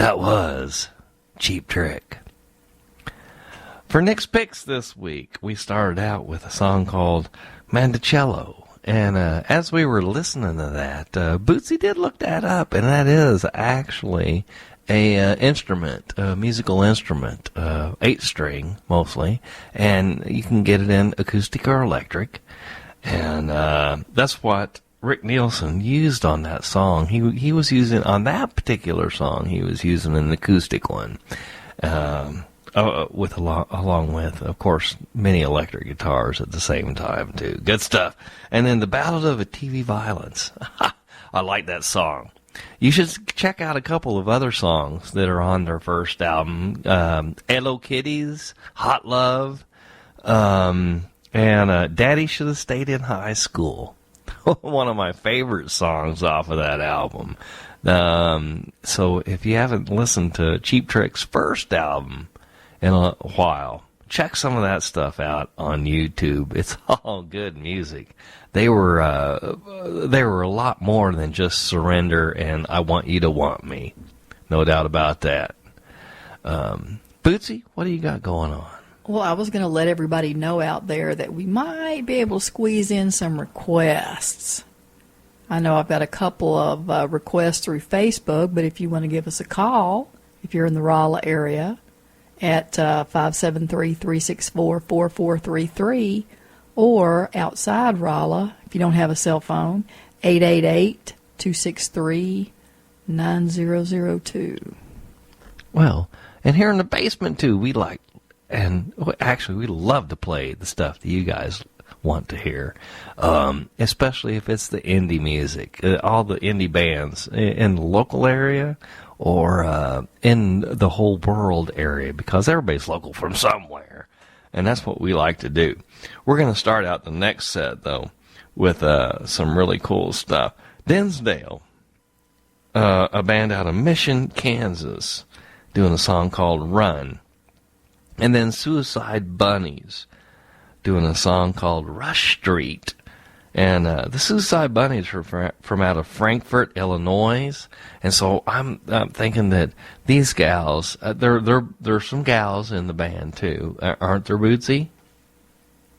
Speaker 1: That was Cheap Trick. For Nick's Picks this week, we started out with a song called Mandocello. And as we were listening to that, Bootsy did look that up, and that is actually a instrument, a musical instrument, 8-string mostly, and you can get it in acoustic or electric. And that's what Rick Nielsen used on that song. He was using, on that particular song, he was using an acoustic one. Along with, of course, many electric guitars at the same time, too. Good stuff. And then The Ballad of a TV Violence. I like that song. You should check out a couple of other songs that are on their first album. Hello Kitties, Hot Love, and Daddy Should Have Stayed in High School. One of my favorite songs off of that album. So if you haven't listened to Cheap Trick's first album in a while, check some of that stuff out on YouTube. It's all good music. They were a lot more than just Surrender and I Want You to Want Me. No doubt about that. Bootsy, what do you got going on?
Speaker 2: Well, I was going to let everybody know out there that we might be able to squeeze in some requests. I know I've got a couple of requests through Facebook, but if you want to give us a call, if you're in the Rolla area, at 573-364-4433, or outside Rolla, if you don't have a cell phone, 888-263-9002.
Speaker 1: Well, and here in the basement, too, we love to play the stuff that you guys want to hear, especially if it's the indie music, all the indie bands in the local area or in the whole world area, because everybody's local from somewhere, and that's what we like to do. We're going to start out the next set, though, with some really cool stuff. Dinsdale, a band out of Mission, Kansas, doing a song called Run. And then Suicide Bunnies, doing a song called Rush Street. And the Suicide Bunnies are from out of Frankfort, Illinois. And so I'm thinking that these gals, there's some gals in the band too, aren't there, Bootsy?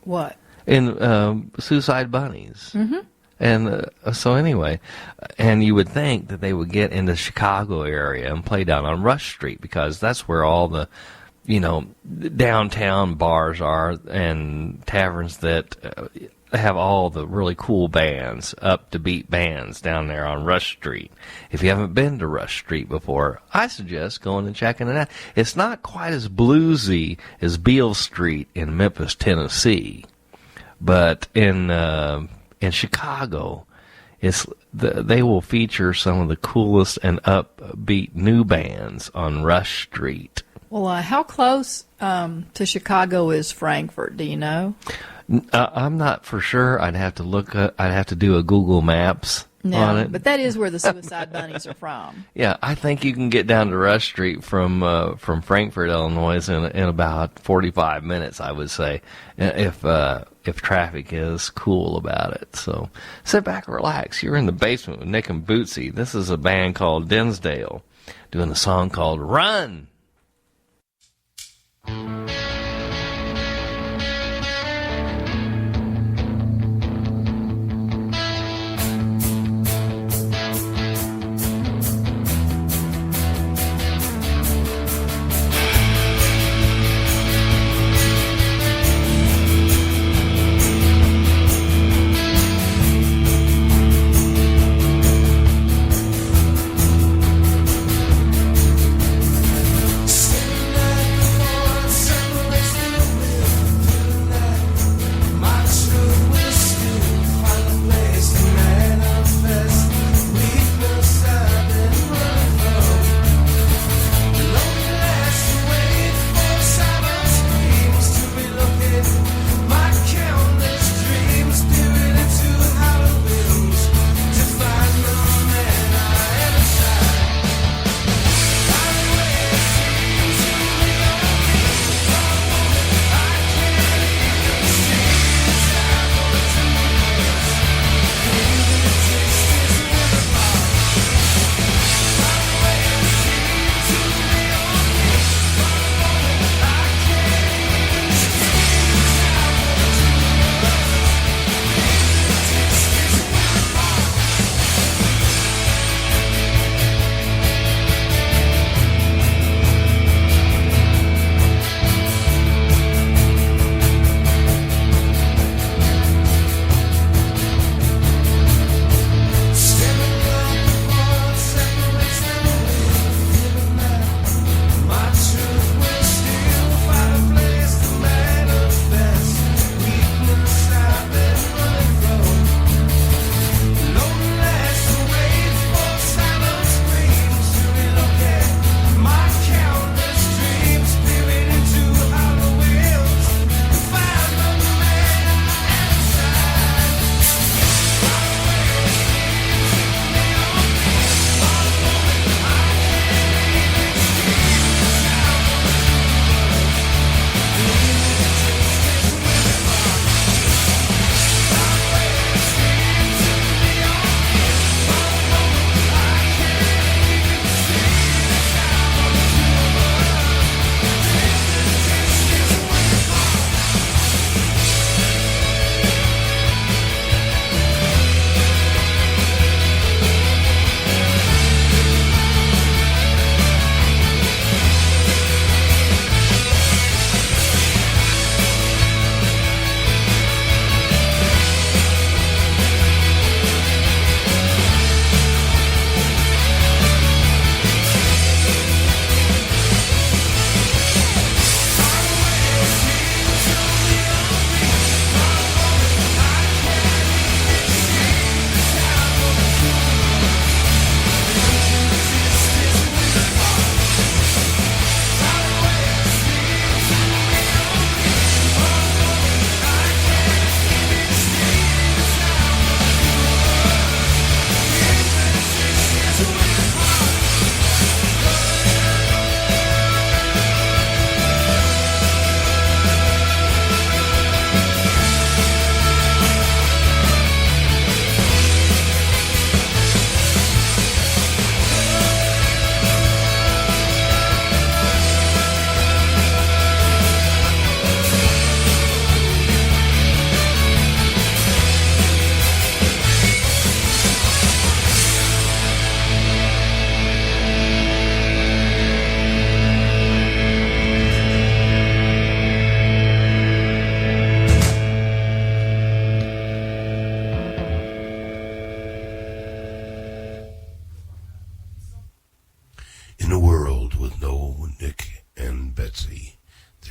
Speaker 2: What?
Speaker 1: In Suicide Bunnies. Mm-hmm. And so anyway, and you would think that they would get in the Chicago area and play down on Rush Street, because that's where all the, downtown bars are and taverns that have all the really cool bands, up-to-beat bands down there on Rush Street. If you haven't been to Rush Street before, I suggest going and checking it out. It's not quite as bluesy as Beale Street in Memphis, Tennessee, but in Chicago, they will feature some of the coolest and upbeat new bands on Rush Street.
Speaker 2: Well, how close to Chicago is Frankfort? Do you know?
Speaker 1: I'm not for sure. I'd have to look. I'd have to do a Google Maps on it.
Speaker 2: But that is where the Suicide Bunnies are from.
Speaker 1: Yeah, I think you can get down to Rush Street from Frankfort, Illinois, in about 45 minutes. I would say, if traffic is cool about it. So sit back and relax. You're in the basement with Nick and Bootsy. This is a band called Dinsdale doing a song called Run.
Speaker 3: Standing at the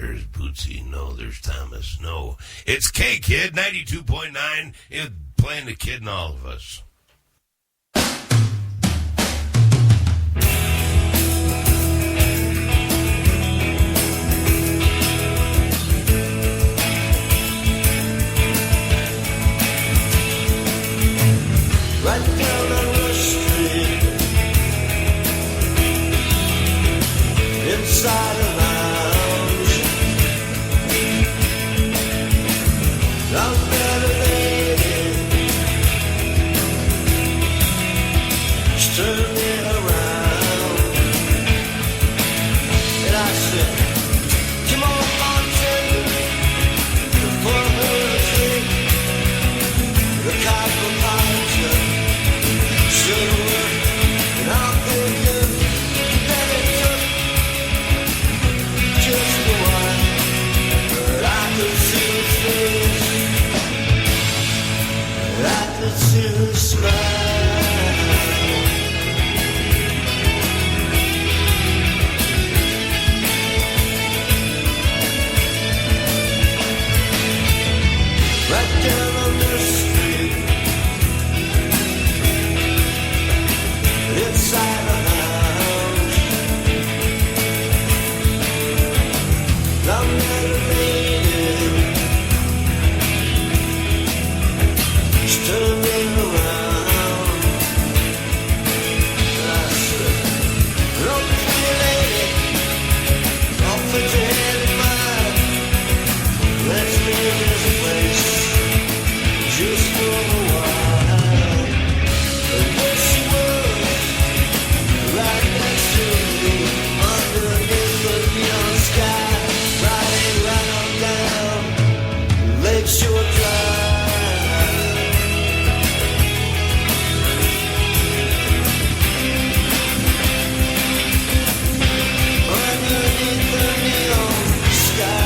Speaker 11: There's Bootsy. No, there's Thomas. No. It's K-Kid 92.9 playing the kid in all of us.
Speaker 3: Right down on Rush Street, inside a lounge, I met a lady, she turned me around, and I said, come on, bartender, pour her a drink, the cosmopolitan should work, and I'm thinking that it took just a while, but I could see his face, I could see his smile. Right down on the street, inside a lounge, I met a lady, she turned me around, and I said, look here lady, I'll put your hand in mine, let's leave this place, just for a while, and there she was, right next to me, underneath the neon sky, riding right on down Lakeshore Drive. Underneath the neon sky.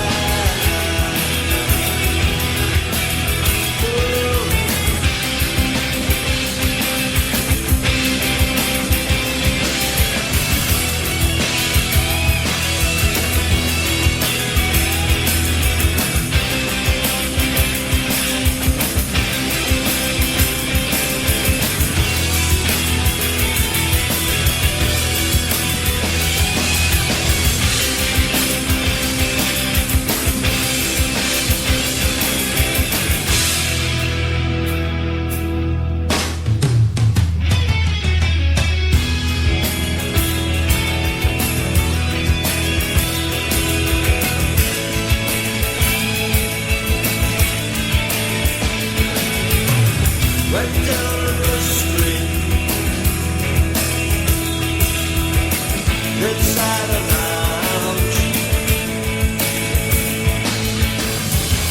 Speaker 3: Right down the street, inside a lounge,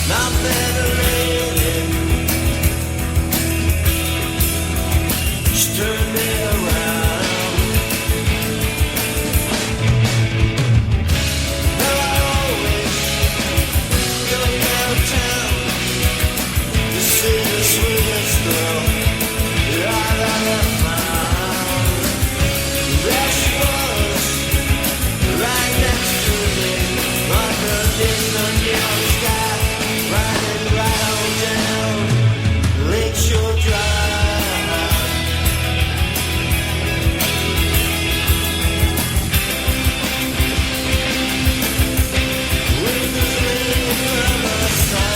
Speaker 3: I met a lady, she turned me around. Now I always go downtown to see the sweetest girl that I ever found. There she was, right next to me, underneath the neon sky, riding right on down Lakeshore Drive. Windows leaning from the side.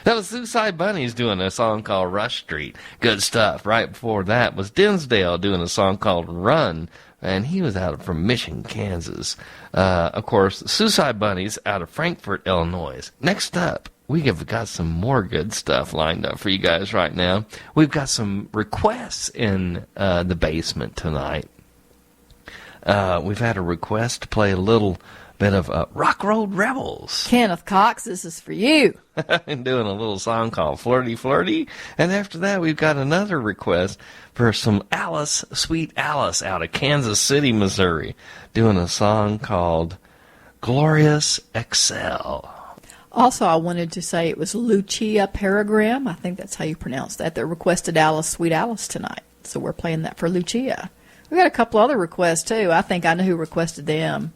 Speaker 1: That was Suicide Bunnies doing a song called Rush Street. Good stuff. Right before that was Dinsdale doing a song called Run, and he was out from Mission, Kansas. Of course, Suicide Bunnies out of Frankfort, Illinois. Next up, we have got some more good stuff lined up for you guys right now. We've got some requests in the basement tonight. We've had a request to play a little bit of Rock Road Rebels.
Speaker 2: Kenneth Cox, this is for you.
Speaker 1: And doing a little song called Flirty Flirty. And after that, we've got another request for some Alice, Sweet Alice out of Kansas City, Missouri, doing a song called Glorious Excel.
Speaker 2: Also, I wanted to say it was Lucia Peregram, I think that's how you pronounce that requested Alice, Sweet Alice tonight. So we're playing that for Lucia. We got a couple other requests, too. I think I know who requested them.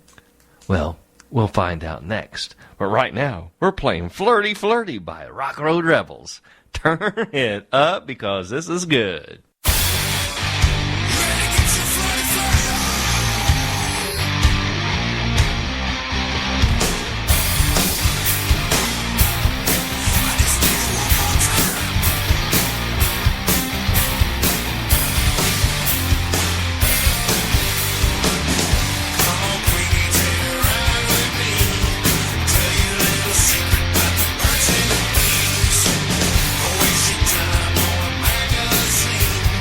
Speaker 1: Well, we'll find out next. But right now, we're playing Flirty Flirty by Rock Road Rebels. Turn it up because this is good.
Speaker 3: Always your time on a magazine.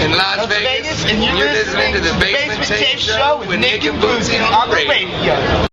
Speaker 12: in Las Vegas, and you're listening to the Basement Tape Show with Nick and Bootsy on the radio.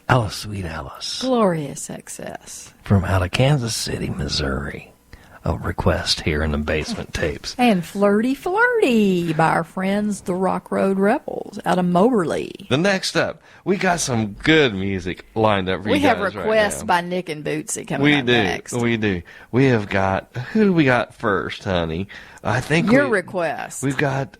Speaker 1: Alice, sweet Alice.
Speaker 2: Glorious excess.
Speaker 1: From out of Kansas City, Missouri. A request here in the Basement Tapes.
Speaker 2: And Flirty Flirty by our friends, the Rock Road Rebels, out of Moberly.
Speaker 1: The next up, we got some good music lined up for you guys.
Speaker 2: We have requests by Nick and Bootsy coming up next.
Speaker 1: We do. We have got, who do we got first, honey? I think
Speaker 2: your request.
Speaker 1: We've got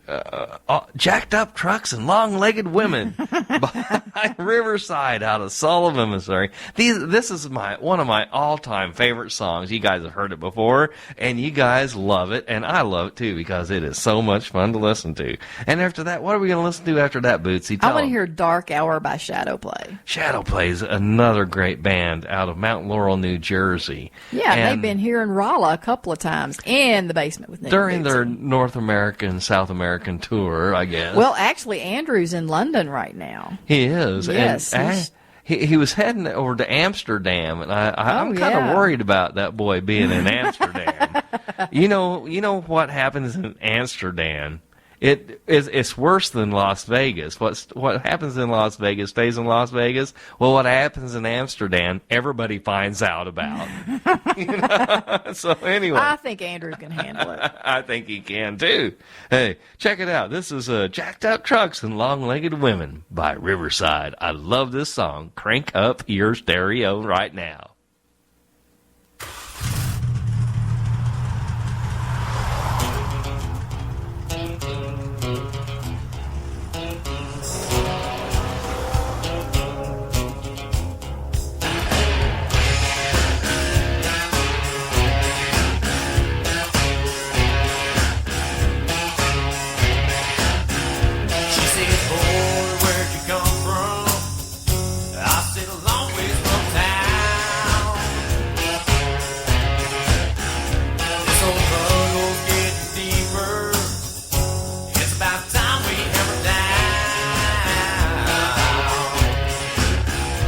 Speaker 1: Jacked Up Trucks and Long-Legged Women by Riverside out of Sullivan, Missouri. This is one of my all-time favorite songs. You guys have heard it before. and you guys love it, and I love it too because it is so much fun to listen to. And after that, what are we going to listen to after that, Bootsy?
Speaker 2: I
Speaker 1: Tell
Speaker 2: want to
Speaker 1: 'em.
Speaker 2: hear Dark Hour by Shadow Play.
Speaker 1: Shadow Plays, another great band out of Mount Laurel, New Jersey.
Speaker 2: Yeah,
Speaker 1: And
Speaker 2: they've been here in Rolla a couple of times in the basement with Nick
Speaker 1: during
Speaker 2: and
Speaker 1: their
Speaker 2: Bootsy.
Speaker 1: North American, South American tour, I guess.
Speaker 2: Well, actually, Andrew's in London right now.
Speaker 1: He is.
Speaker 2: Yes,
Speaker 1: And
Speaker 2: he's-
Speaker 1: he was heading over to Amsterdam, and I'm kind of
Speaker 2: yeah.
Speaker 1: worried about that boy being in Amsterdam. you know what happens in Amsterdam? It's worse than Las Vegas. What happens in Las Vegas stays in Las Vegas. Well, what happens in Amsterdam, everybody finds out about. So anyway,
Speaker 2: I think Andrew can handle it.
Speaker 1: I think he can too. Hey, check it out. This is Jacked Up Trucks and Long-Legged Women by Riverside. I love this song. Crank up your stereo right now.
Speaker 3: She said, boy, where'd you come from? I said, a long ways from town. This old struggle's getting deeper. It's about time we hammer down.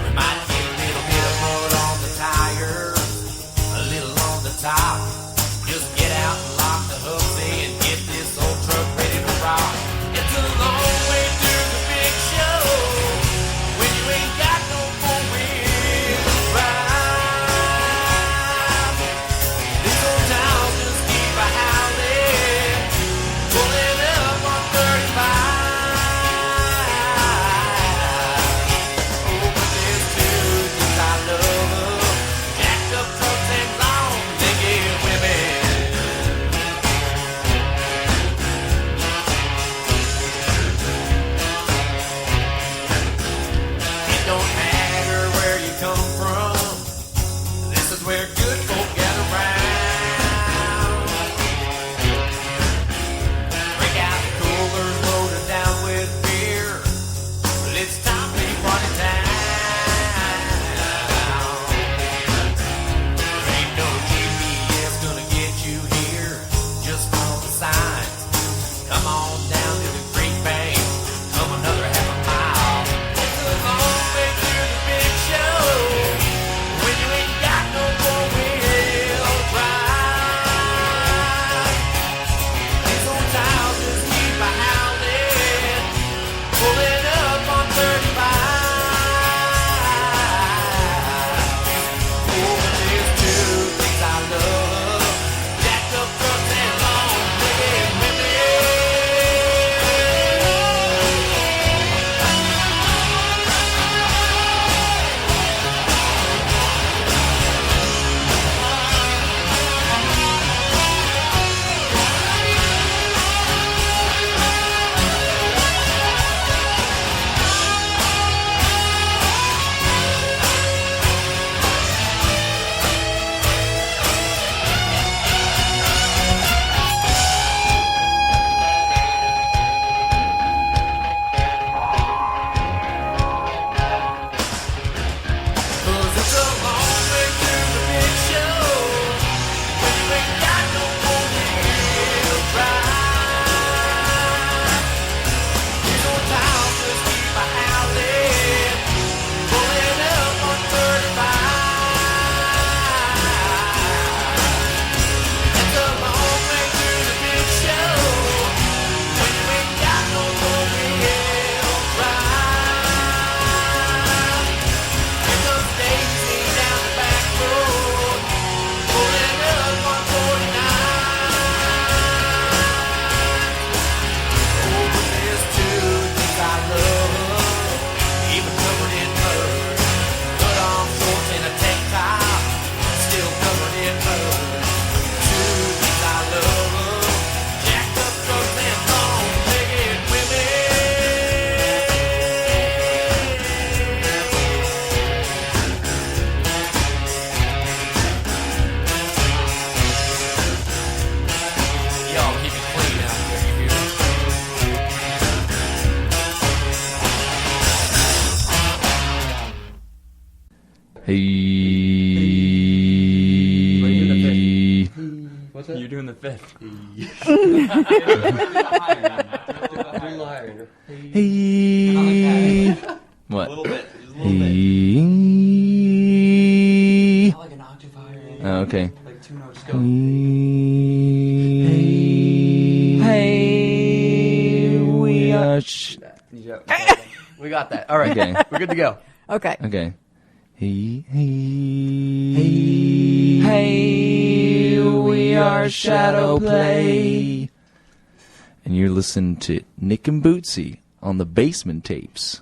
Speaker 3: We might get a little bit of mud on the tires, a little on the top. Just get out and lock the hooks in and get this old truck ready to rock. It's a long way to the big show when you ain't got no four-wheel drive. This old town just keep a howling, pulling up on 35. Oh, but there's two things I love: jacked up trucks and long-legged women.
Speaker 13: What's that? You're doing the fifth. What? A little bit. Like an octave higher. Oh, okay. Like 2 notes go. We are. We got that. All right. Okay. We're good to go.
Speaker 2: Okay.
Speaker 13: Okay. Hey, we are Shadow Play. And you're listening to Nick and Bootsy on the Basement Tapes.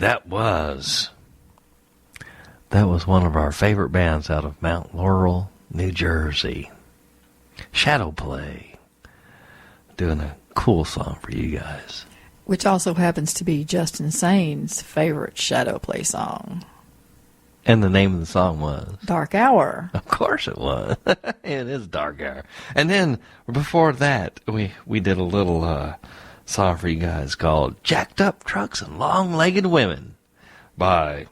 Speaker 1: That was one of our favorite bands out of Mount Laurel, New Jersey. Shadow Play. Doing a cool song for you guys.
Speaker 2: Which also happens to be Justin Sane's favorite Shadow Play song.
Speaker 1: And the name of the song was?
Speaker 2: Dark Hour.
Speaker 1: Of course it was. It is Dark Hour. And then, before that, we did a little song for you guys called Jacked Up Trucks and Long-Legged Women by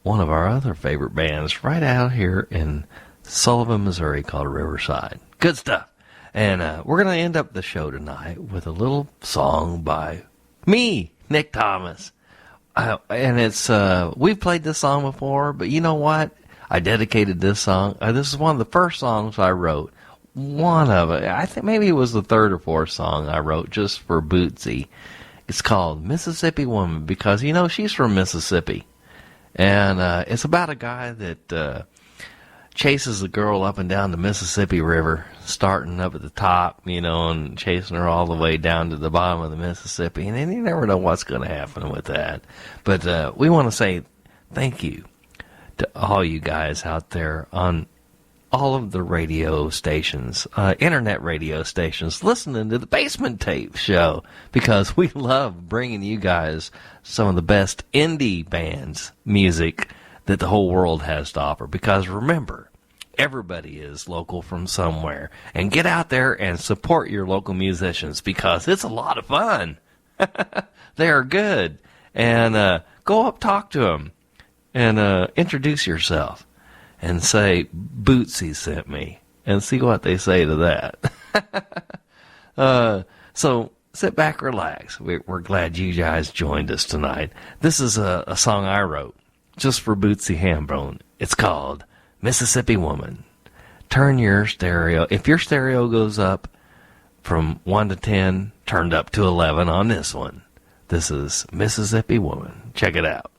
Speaker 1: one of our other favorite bands right out here in Sullivan, Missouri called Riverside. Good stuff. And we're going to end up the show tonight with a little song by me, Nick Thomas. And it's, we've played this song before, but you know what? I dedicated this song. This is one of the first songs I wrote. One of it. I think maybe it was the third or fourth song I wrote just for Bootsy. It's called Mississippi Woman because, you know, she's from Mississippi. And it's about a guy that chases a girl up and down the Mississippi River, starting up at the top, you know, and chasing her all the way down to the bottom of the Mississippi. And then you never know what's going to happen with that. But we want to say thank you to all you guys out there on all of the radio stations, internet radio stations, listening to the Basement Tapes show, because we love bringing you guys some of the best indie bands music that the whole world has to offer. Because remember, everybody is local from somewhere, and get out there and support your local musicians because it's a lot of fun. They are good. And go up, talk to them, and introduce yourself. And say, Bootsy sent me. And see what they say to that. So, sit back, relax. We're glad you guys joined us tonight. This is a song I wrote just for Bootsy Hambone. It's called Mississippi Woman. Turn your stereo. If your stereo goes up from 1 to 10, turned up to 11 on this one. This is Mississippi Woman. Check it out.